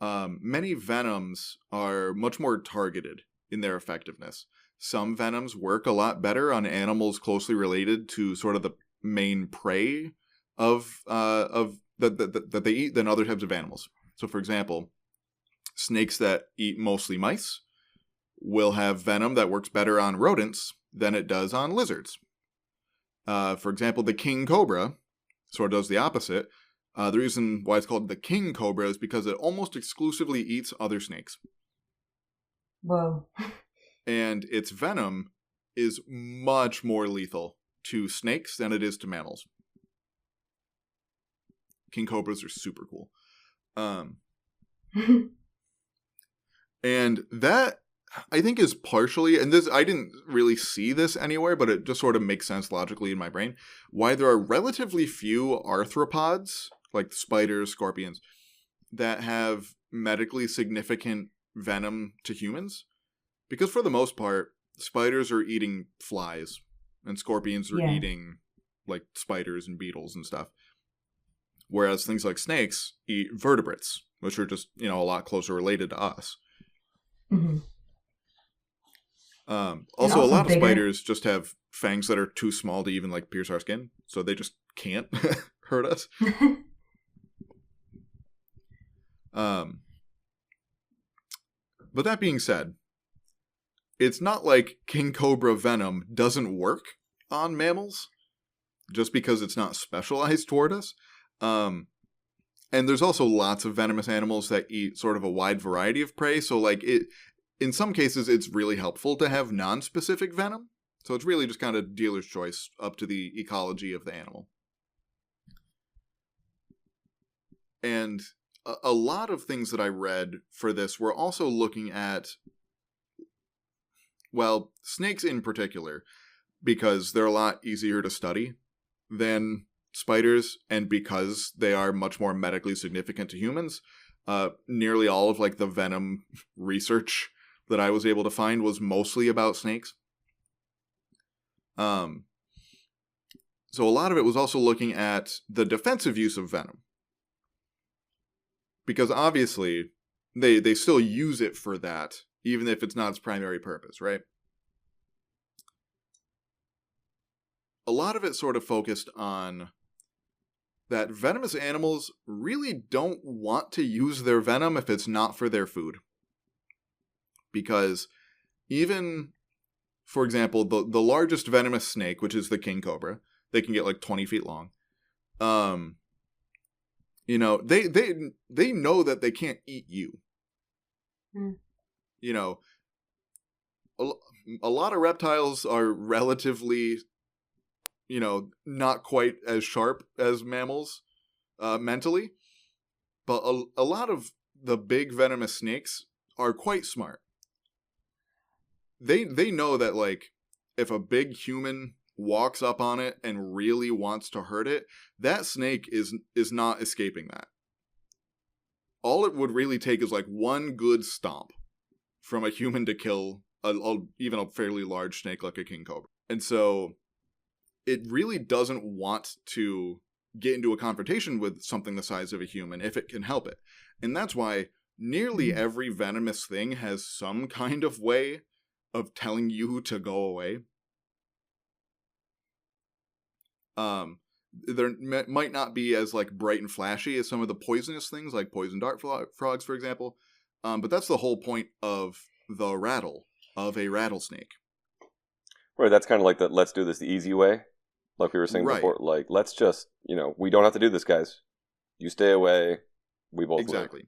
many venoms are much more targeted in their effectiveness. Some venoms work a lot better on animals closely related to sort of the main prey of that they eat than other types of animals. So, for example, snakes that eat mostly mice will have venom that works better on rodents than it does on lizards. For example, the king cobra sort of does the opposite. The reason why it's called the king cobra is because it almost exclusively eats other snakes. Whoa. And its venom is much more lethal to snakes than it is to mammals. King cobras are super cool. And that, I think, is partially, and this, I didn't really see this anywhere, but it just sort of makes sense logically in my brain, why there are relatively few arthropods, like spiders, scorpions, that have medically significant venom to humans. Because for the most part, spiders are eating flies, and scorpions are eating like spiders and beetles and stuff. Whereas things like snakes eat vertebrates, which are just, a lot closer related to us. Mm-hmm. Also, a lot of spiders just have fangs that are too small to even like pierce our skin, so they just can't hurt us. But that being said, it's not like king cobra venom doesn't work on mammals just because it's not specialized toward us. And there's also lots of venomous animals that eat sort of a wide variety of prey. So like in some cases, it's really helpful to have non-specific venom. So it's really just kind of dealer's choice up to the ecology of the animal. And a lot of things that I read for this were also looking at, well, snakes in particular, because they're a lot easier to study than spiders, and because they are much more medically significant to humans. Nearly all of like the venom research that I was able to find was mostly about snakes. So a lot of it was also looking at the defensive use of venom. Because obviously, they still use it for that, even if it's not its primary purpose, right? A lot of it sort of focused on that venomous animals really don't want to use their venom if it's not for their food. Because even, for example, the largest venomous snake, which is the king cobra, they can get like 20 feet long. You know, they know that they can't eat you. You know, a lot of reptiles are relatively, you know, not quite as sharp as mammals mentally, but a lot of the big venomous snakes are quite smart. They know that, like, if a big human walks up on it and really wants to hurt it, that snake is not escaping that. All it would really take is like one good stomp from a human to kill even a fairly large snake like a king cobra. And so it really doesn't want to get into a confrontation with something the size of a human if it can help it. And that's why nearly every venomous thing has some kind of way of telling you to go away. There might not be as like bright and flashy as some of the poisonous things like poison dart frogs, for example. But that's the whole point of the rattle of a rattlesnake. Right, that's kind of like the let's do this the easy way. Like we were saying before, like, let's just, you know, we don't have to do this, guys. You stay away. We both Exactly.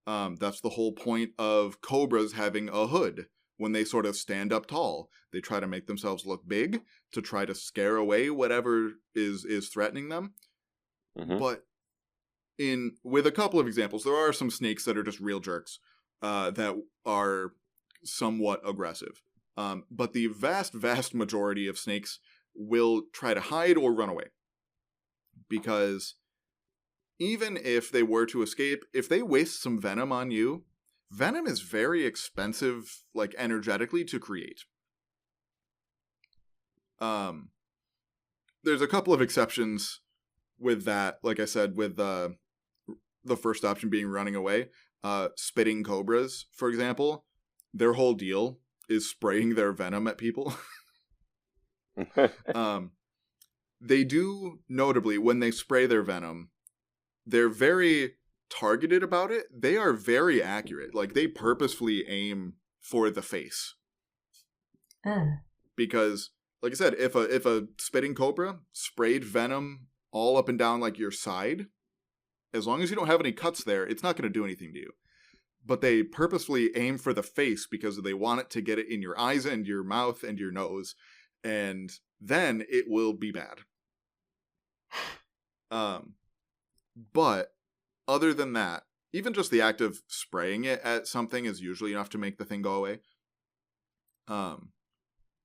That's the whole point of cobras having a hood. When they sort of stand up tall, they try to make themselves look big to try to scare away whatever is threatening them. Mm-hmm. But with a couple of examples, there are some snakes that are just real jerks that are somewhat aggressive. But the vast majority of snakes will try to hide or run away. Because even if they were to escape, if they waste some venom on you, venom is very expensive, like, energetically to create. There's a couple of exceptions with that, like I said, with the first option being running away. Spitting cobras, for example, their whole deal is spraying their venom at people. They do, notably, when they spray their venom, they're very targeted about it. They are very accurate. Like, they purposefully aim for the face. Because, like I said, if a spitting cobra sprayed venom all up and down like your side, as long as you don't have any cuts there, it's not going to do anything to you. But they purposefully aim for the face because they want it to get it in your eyes and your mouth and your nose, and then it will be bad. But other than that, even just the act of spraying it at something is usually enough to make the thing go away.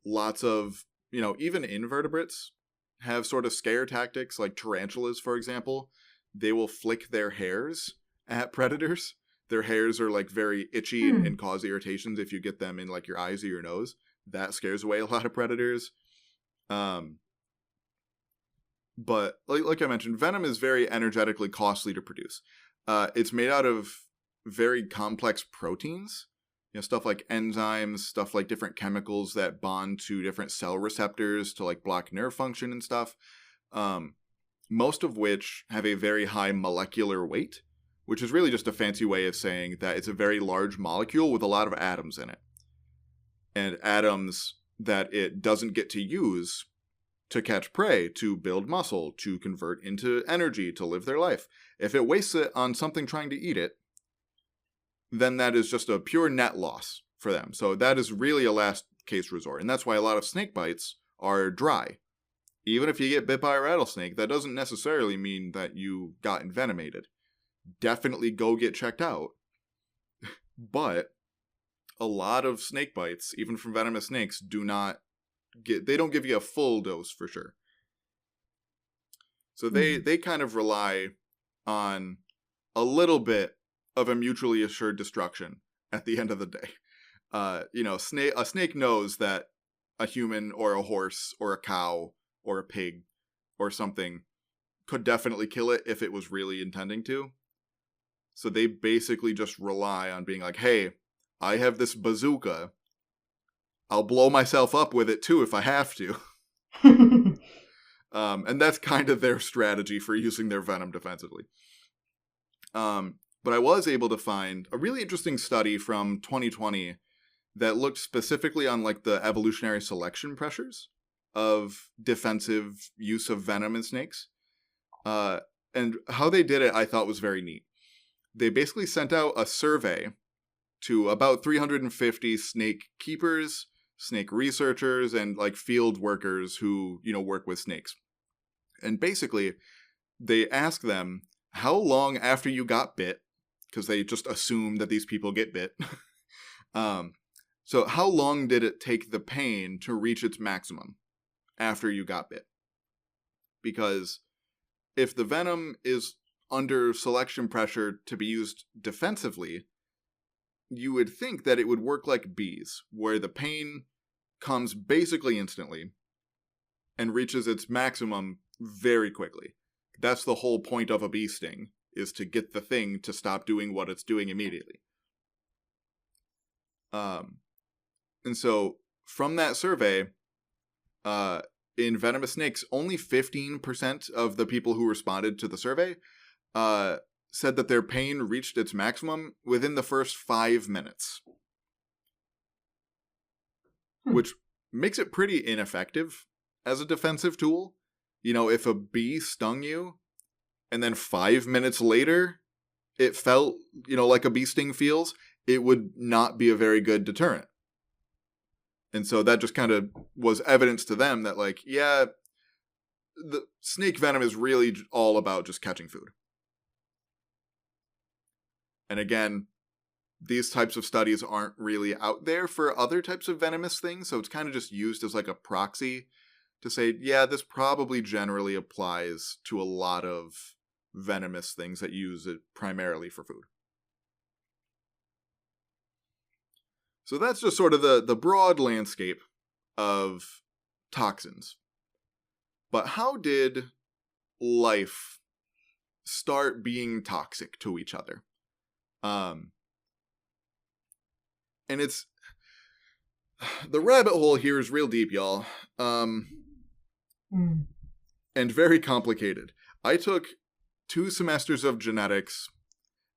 Lots of, you know, even invertebrates have sort of scare tactics, like tarantulas, for example. They will flick their hairs at predators. Their hairs are like very itchy and cause irritations if you get them in like your eyes or your nose. That scares away a lot of predators. But like I mentioned, venom is very energetically costly to produce. It's made out of very complex proteins, you know, stuff like enzymes, stuff like different chemicals that bond to different cell receptors to like block nerve function and stuff. Most of which have a very high molecular weight. which is really just a fancy way of saying that it's a very large molecule with a lot of atoms in it. And atoms that it doesn't get to use to catch prey, to build muscle, to convert into energy, to live their life. If it wastes it on something trying to eat it, then that is just a pure net loss for them. So that is really a last case resort. And that's why a lot of snake bites are dry. Even if you get bit by a rattlesnake, that doesn't necessarily mean that you got envenomated. Definitely go get checked out. But a lot of snake bites, even from venomous snakes, they don't give you a full dose for sure. So they kind of rely on a little bit of a mutually assured destruction at the end of the day. A snake knows that a human or a horse or a cow or a pig or something could definitely kill it if it was really intending to. So they basically just rely on being like, hey, I have this bazooka. I'll blow myself up with it too if I have to. And that's kind of their strategy for using their venom defensively. But I was able to find a really interesting study from 2020 that looked specifically on like the evolutionary selection pressures of defensive use of venom in snakes. And how they did it I thought was very neat. They basically sent out a survey to about 350 snake keepers, snake researchers, and like field workers who, work with snakes. And basically, they asked them, how long after you got bit, because they just assume that these people get bit, so how long did it take the pain to reach its maximum after you got bit? Because if the venom is under selection pressure to be used defensively, you would think that it would work like bees, where the pain comes basically instantly and reaches its maximum very quickly. That's the whole point of a bee sting, is to get the thing to stop doing what it's doing immediately. And so from that survey, in venomous snakes, only 15% of the people who responded to the survey said that their pain reached its maximum within the first 5 minutes. Which makes it pretty ineffective as a defensive tool. If a bee stung you, and then 5 minutes later, it felt, like a bee sting feels, it would not be a very good deterrent. And so that just kind of was evidence to them that, like, yeah, the snake venom is really all about just catching food. And again, these types of studies aren't really out there for other types of venomous things, so it's kind of just used as like a proxy to say, yeah, this probably generally applies to a lot of venomous things that use it primarily for food. So that's just sort of the broad landscape of toxins. But how did life start being toxic to each other? And it's, the rabbit hole here is real deep, y'all. And very complicated. I took 2 semesters of genetics,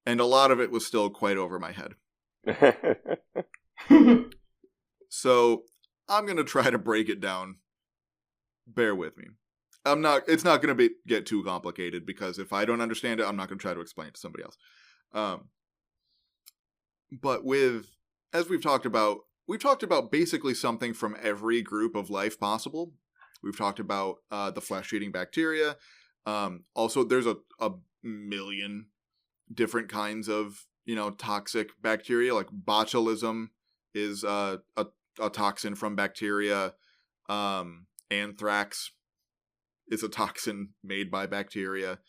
and a lot of it was still quite over my head. So I'm going to try to break it down. Bear with me. It's not going to get too complicated, because if I don't understand it, I'm not going to try to explain it to somebody else. But as we've talked about basically something from every group of life possible. We've talked about the flesh-eating bacteria. Also, there's a million different kinds of, toxic bacteria. Like botulism is a toxin from bacteria. Anthrax is a toxin made by bacteria.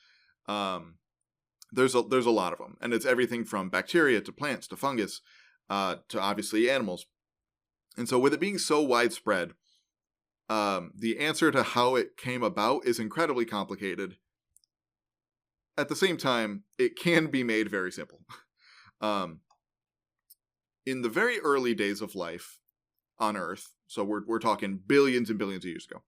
There's a lot of them, and it's everything from bacteria to plants to fungus to obviously animals. And so with it being so widespread, the answer to how it came about is incredibly complicated. At the same time, it can be made very simple. In the very early days of life on Earth, so we're talking billions and billions of years ago,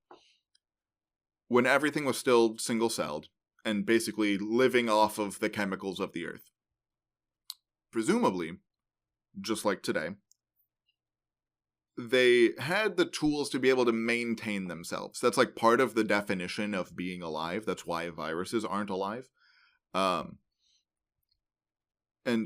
when everything was still single-celled and basically living off of the chemicals of the Earth, presumably, just like today, they had the tools to be able to maintain themselves. That's like part of the definition of being alive. That's why viruses aren't alive. And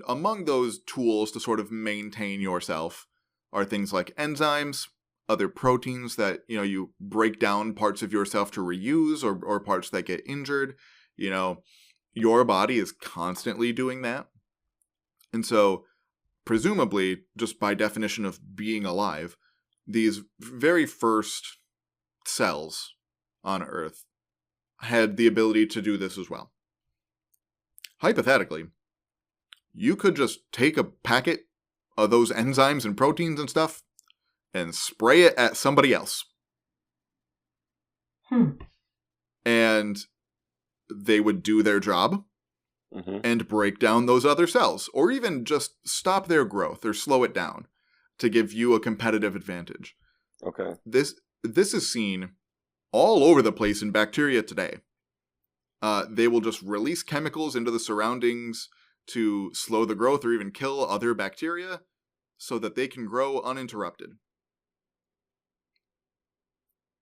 among those tools to sort of maintain yourself are things like enzymes, other proteins that, you break down parts of yourself to reuse, or parts that get injured. Your body is constantly doing that. And so, presumably, just by definition of being alive, these very first cells on Earth had the ability to do this as well. Hypothetically, you could just take a packet of those enzymes and proteins and stuff and spray it at somebody else. And they would do their job and break down those other cells, or even just stop their growth or slow it down to give you a competitive advantage. Okay. This is seen all over the place in bacteria today. They will just release chemicals into the surroundings to slow the growth or even kill other bacteria so that they can grow uninterrupted.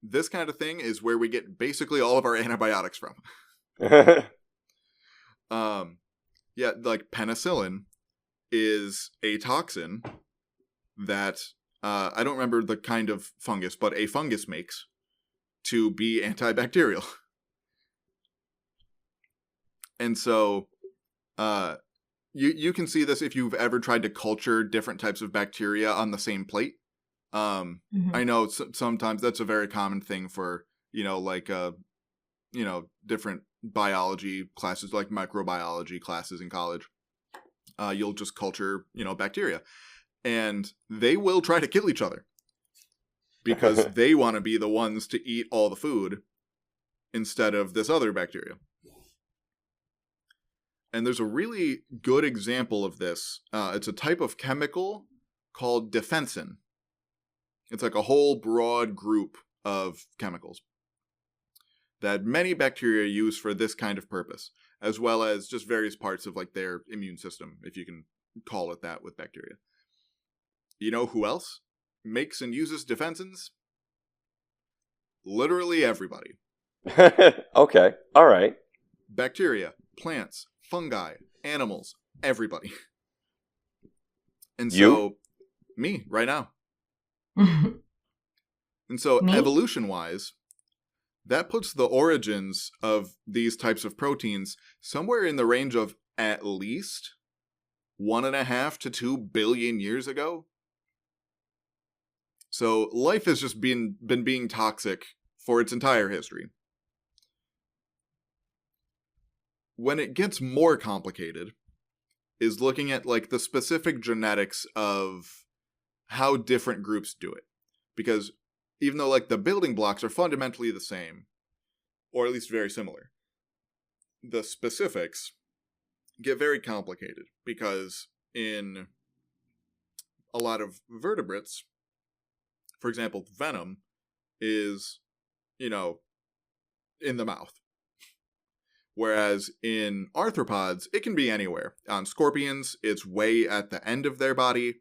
This kind of thing is where we get basically all of our antibiotics from. Yeah, like penicillin is a toxin that I don't remember the kind of fungus, but a fungus makes to be antibacterial. And so you can see this if you've ever tried to culture different types of bacteria on the same plate. I know sometimes that's a very common thing for, different biology classes, like microbiology classes in college. You'll just culture, bacteria. And they will try to kill each other because they want to be the ones to eat all the food instead of this other bacteria. And there's a really good example of this. It's a type of chemical called defensin. It's like a whole broad group of chemicals that many bacteria use for this kind of purpose, as well as just various parts of like their immune system, if you can call it that with bacteria. You know who else makes and uses defensins? Literally everybody. Okay, all right. Bacteria, plants, fungi, animals, everybody. And so, me, right now. And so, evolution-wise, that puts the origins of these types of proteins somewhere in the range of at least 1.5 to 2 billion years ago. So life has just been being toxic for its entire history. When it gets more complicated is looking at like the specific genetics of how different groups do it. Because even though like the building blocks are fundamentally the same, or at least very similar, the specifics get very complicated because in a lot of vertebrates, for example, venom is, in the mouth. Whereas in arthropods, it can be anywhere. On scorpions, it's way at the end of their body.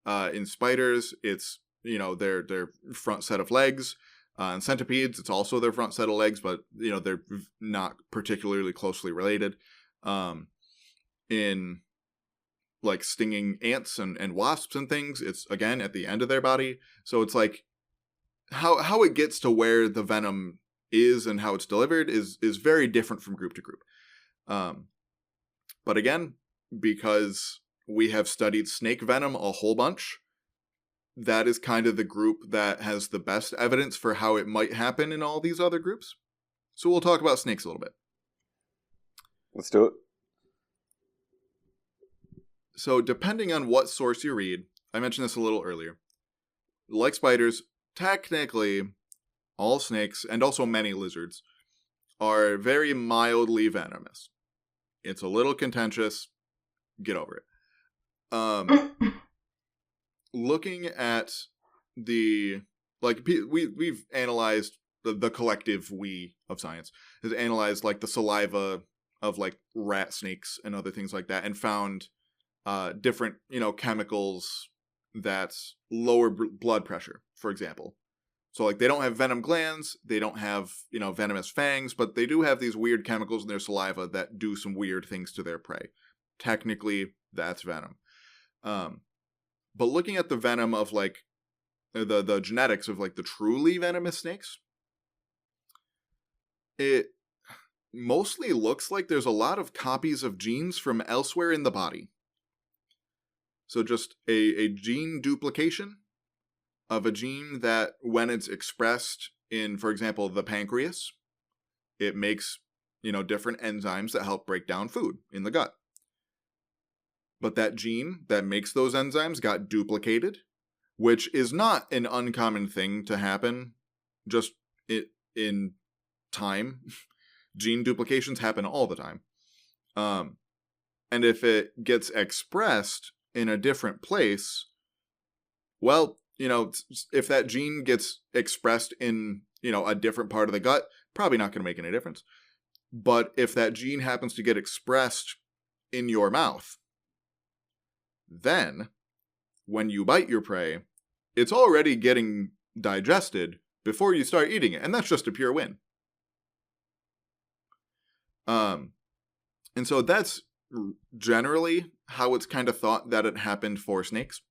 In spiders, it's, their front set of legs. In centipedes, it's also their front set of legs, but, they're not particularly closely related. In like stinging ants and wasps and things, it's again at the end of their body. So it's like how it gets to where the venom is and how it's delivered is very different from group to group. But again, because we have studied snake venom a whole bunch, that is kind of the group that has the best evidence for how it might happen in all these other groups. So we'll talk about snakes a little bit. Let's do it. So depending on what source you read, I mentioned this a little earlier, like spiders, technically all snakes, and also many lizards, are very mildly venomous. It's a little contentious. Get over it. Looking at the, like, we've analyzed, the collective we of science has analyzed, like, the saliva of, like, rat snakes and other things like that, and found different, chemicals that lower blood pressure, for example. So, like, they don't have venom glands, they don't have, venomous fangs, but they do have these weird chemicals in their saliva that do some weird things to their prey. Technically, that's venom. But looking at the venom of, like, the genetics of, like, the truly venomous snakes, it mostly looks like there's a lot of copies of genes from elsewhere in the body. So just a gene duplication of a gene that, when it's expressed in, for example, the pancreas, it makes, different enzymes that help break down food in the gut. But that gene that makes those enzymes got duplicated, which is not an uncommon thing to happen just in time. Gene duplications happen all the time. And if it gets expressed in a different place, well, if that gene gets expressed in, a different part of the gut, probably not going to make any difference. But if that gene happens to get expressed in your mouth, then when you bite your prey, it's already getting digested before you start eating it. And that's just a pure win. And so that's generally how it's kind of thought that it happened for snakes.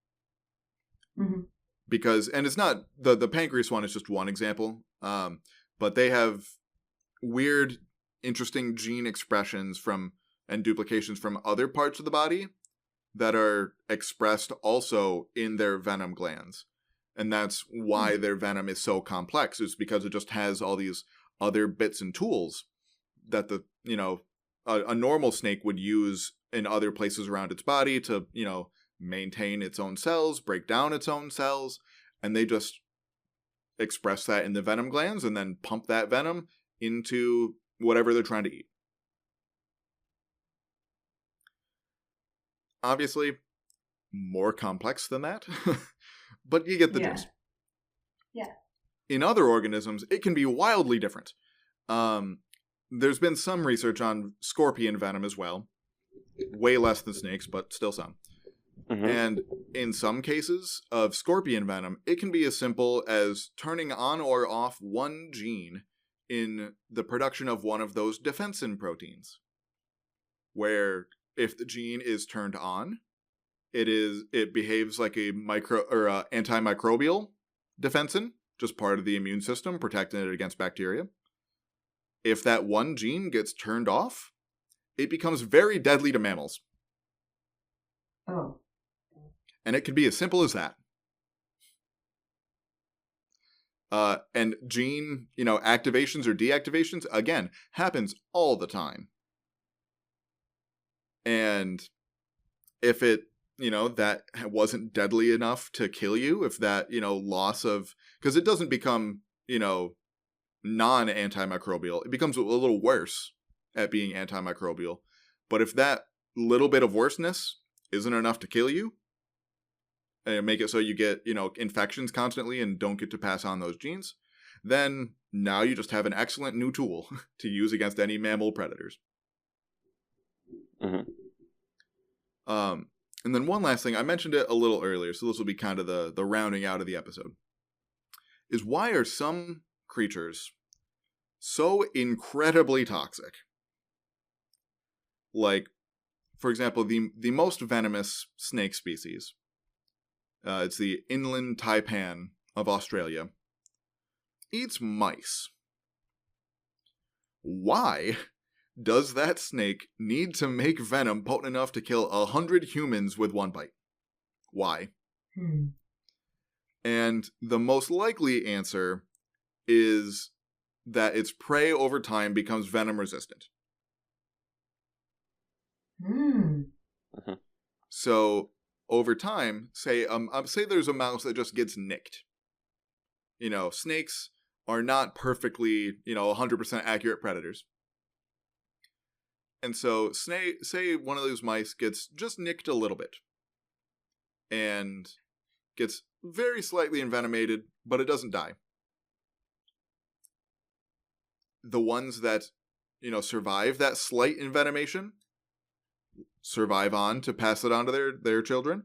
Mm-hmm. Because, and it's not, the pancreas one is just one example, but they have weird, interesting gene expressions and duplications from other parts of the body that are expressed also in their venom glands. And that's why their venom is so complex, is because it just has all these other bits and tools that a normal snake would use in other places around its body to, maintain its own cells, break down its own cells, and they just express that in the venom glands and then pump that venom into whatever they're trying to eat. Obviously, more complex than that, but you get the gist. Yeah. In other organisms, it can be wildly different. There's been some research on scorpion venom as well. Way less than snakes, but still some. Mm-hmm. And in some cases of scorpion venom, it can be as simple as turning on or off one gene in the production of one of those defensin proteins. Where if the gene is turned on, it behaves like a antimicrobial defensin, just part of the immune system, protecting it against bacteria. If that one gene gets turned off, it becomes very deadly to mammals. Oh. And it can be as simple as that. And gene, activations or deactivations, again, happens all the time. And if it, that wasn't deadly enough to kill you, if that, loss of, because it doesn't become, non-antimicrobial, it becomes a little worse at being antimicrobial. But if that little bit of worseness isn't enough to kill you, and make it so you get, infections constantly and don't get to pass on those genes, then now you just have an excellent new tool to use against any mammal predators. Mm-hmm. And then one last thing, I mentioned it a little earlier, so this will be kind of the rounding out of the episode, is why are some creatures so incredibly toxic? Like, for example, the most venomous snake species, it's the inland taipan of Australia, eats mice. Why does that snake need to make venom potent enough to kill 100 humans with one bite? Why? And the most likely answer is that its prey over time becomes venom resistant. Mm-hmm. So over time, say there's a mouse that just gets nicked. Snakes are not perfectly, 100% accurate predators. And so say one of those mice gets just nicked a little bit and gets very slightly envenomated, but it doesn't die. The ones that, survive that slight envenomation survive on to pass it on to their children.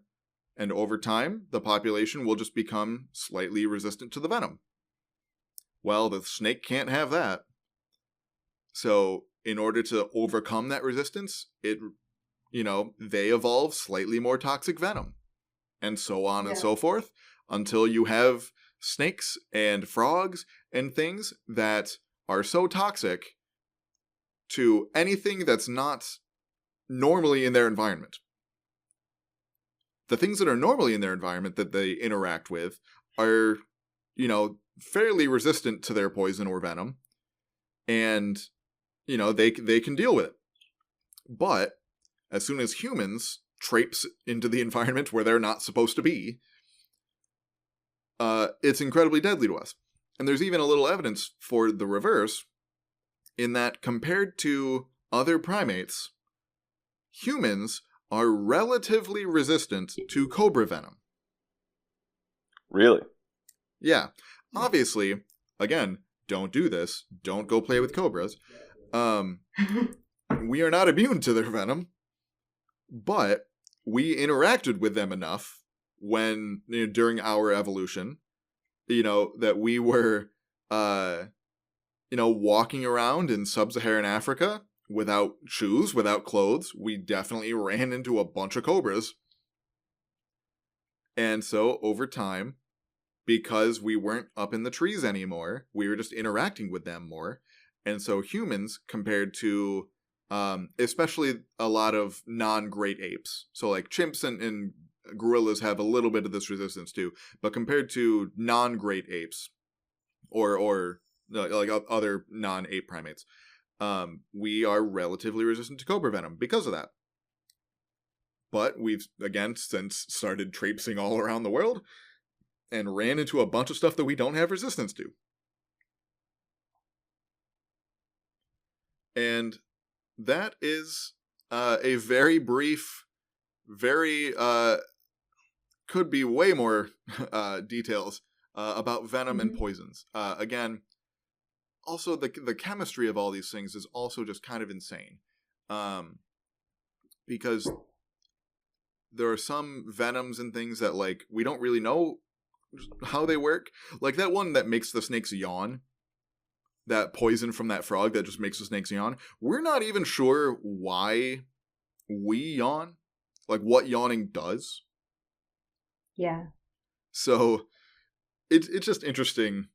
And over time, the population will just become slightly resistant to the venom. Well, the snake can't have that. So in order to overcome that resistance, they evolve slightly more toxic venom. And so on and so forth, until you have snakes and frogs and things that are so toxic to anything that's not normally in their environment. The things that are normally in their environment that they interact with are, fairly resistant to their poison or venom. And, they can deal with it. But as soon as humans traipse into the environment where they're not supposed to be, it's incredibly deadly to us. And there's even a little evidence for the reverse, in that compared to other primates, humans are relatively resistant to cobra venom. Really? Yeah. Obviously, again, don't do this. Don't go play with cobras. We are not immune to their venom, but we interacted with them enough when, during our evolution, that we were, walking around in sub-Saharan Africa without shoes, without clothes. We definitely ran into a bunch of cobras. And so over time, because we weren't up in the trees anymore, we were just interacting with them more. And so humans, compared to especially a lot of non-great apes, so like chimps and gorillas have a little bit of this resistance too, but compared to non-great apes or like other non-ape primates, we are relatively resistant to cobra venom because of that. But we've, again, since started traipsing all around the world and ran into a bunch of stuff that we don't have resistance to. And that is a very brief, very, could be way more details about venom and poisons. Again, also the chemistry of all these things is also just kind of insane. Because there are some venoms and things that, like, we don't really know how they work. Like that one that makes the snakes yawn. That poison from that frog that just makes the snakes yawn. We're not even sure why we yawn. Like what yawning does. Yeah. So it's just interesting.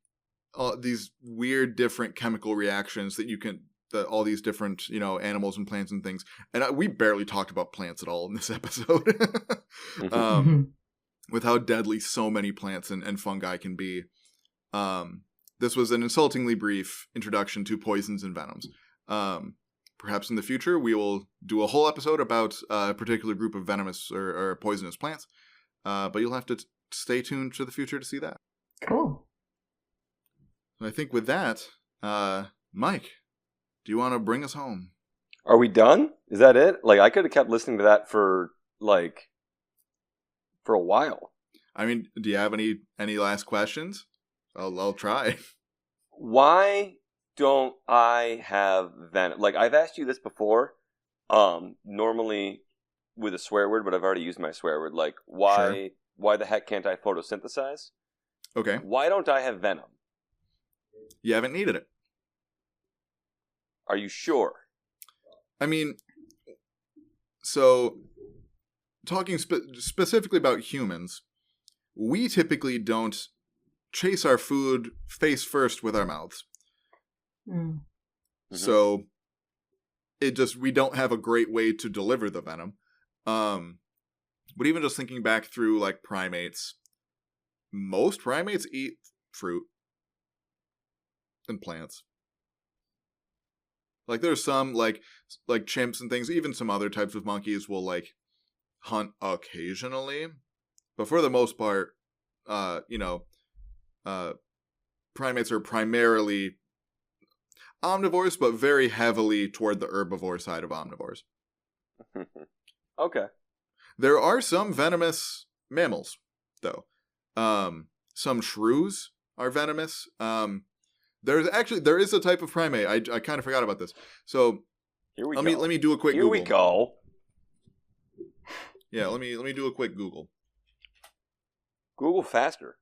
These weird different chemical reactions that all these different, animals and plants and things. And we barely talked about plants at all in this episode. With how deadly so many plants and fungi can be. This was an insultingly brief introduction to poisons and venoms. Perhaps in the future we will do a whole episode about a particular group of venomous or poisonous plants. But you'll have to stay tuned to the future to see that. Cool. I think with that, Mike, do you want to bring us home? Are we done? Is that it? Like, I could have kept listening to that for a while. I mean, do you have any last questions? I'll try. Why don't I have venom? Like, I've asked you this before, normally with a swear word, but I've already used my swear word. Like, why the heck can't I photosynthesize? Okay. Why don't I have venom? You haven't needed it. Are you sure? I mean, so talking specifically about humans, we typically don't chase our food face first with our mouths. Mm. So we don't have a great way to deliver the venom. But even just thinking back through like primates, most primates eat fruit and plants. Like there's some like chimps and things, even some other types of monkeys will like hunt occasionally, but for the most part, primates are primarily omnivores, but very heavily toward the herbivore side of omnivores. Okay. There are some venomous mammals, though. Some shrews are venomous. There is a type of primate. I kind of forgot about this. So Here we go. Let me do a quick Here Google. we go. Yeah, let me do a quick Google. Google faster.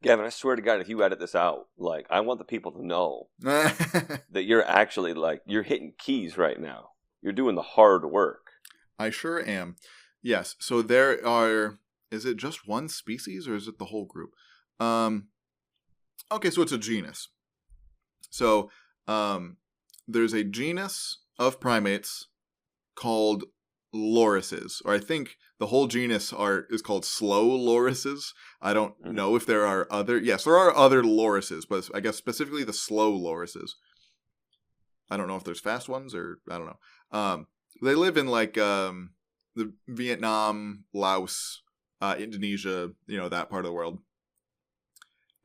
Gavin, I swear to God, if you edit this out, like, I want the people to know that you're actually, like, you're hitting keys right now. You're doing the hard work. I sure am. Yes, so there are, is it just one species or is it the whole group? Okay, so it's a genus. So, there's a genus of primates called lorises, or I think the whole genus is called slow lorises. I don't know if there are other. Yes, there are other lorises, but I guess specifically the slow lorises. I don't know if there's fast ones or I don't know. They live in like the Vietnam, Laos, Indonesia, that part of the world,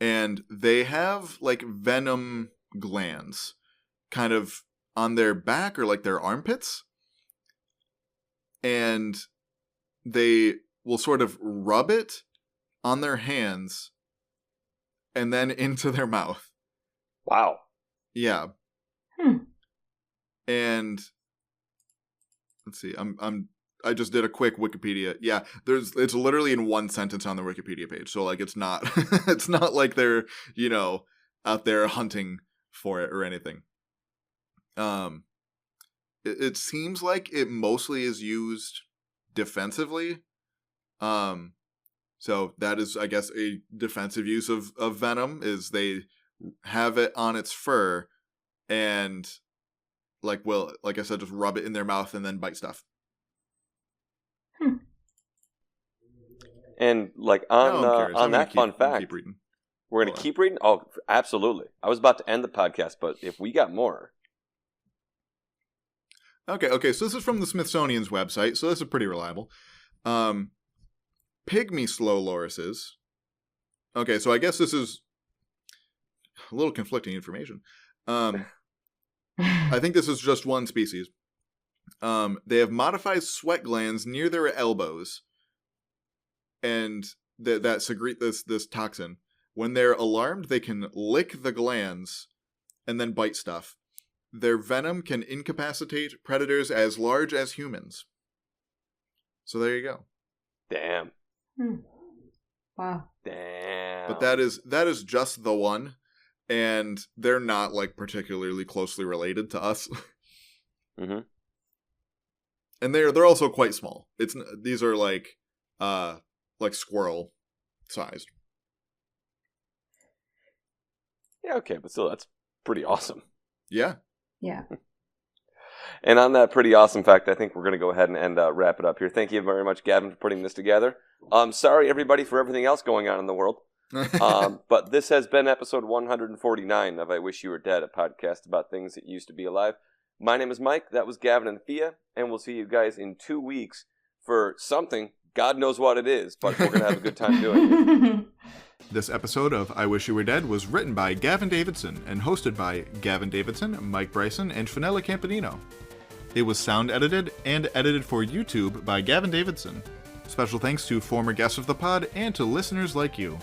and they have like venom glands, kind of on their back or like their armpits. And they will sort of rub it on their hands and then into their mouth. Wow. Yeah. And let's see. I just did a quick Wikipedia. Yeah, it's literally in one sentence on the Wikipedia page. So like it's not it's not like they're, out there hunting for it or anything. It seems like it mostly is used defensively. So that is, I guess, a defensive use of venom, is they have it on its fur and, like I said, just rub it in their mouth and then bite stuff. And, like, on that fun fact, we're going to keep reading? Oh, absolutely. I was about to end the podcast, but if we got more... Okay, so this is from the Smithsonian's website, so this is pretty reliable. Pygmy slow lorises. Okay, so I guess this is a little conflicting information. I think this is just one species. They have modified sweat glands near their elbows, and that secrete this toxin. When they're alarmed, they can lick the glands and then bite stuff. Their venom can incapacitate predators as large as humans. So there you go. Damn. Wow. Damn. But that is just the one, and they're not like particularly closely related to us. Mm-hmm. And they're also quite small. These are like squirrel sized. Yeah, okay, but still, that's pretty awesome. Yeah. Yeah. And on that pretty awesome fact, I think we're going to go ahead and wrap it up here. Thank you very much, Gavin, for putting this together. Sorry, everybody, for everything else going on in the world. But this has been episode 149 of I Wish You Were Dead, a podcast about things that used to be alive. My name is Mike. That was Gavin and Thea. And we'll see you guys in 2 weeks for something. God knows what it is, but we're going to have a good time doing it. This episode of I Wish You Were Dead was written by Gavin Davidson and hosted by Gavin Davidson, Mike Bryson, and Fenella Campanino. It was sound edited and edited for YouTube by Gavin Davidson. Special thanks to former guests of the pod and to listeners like you.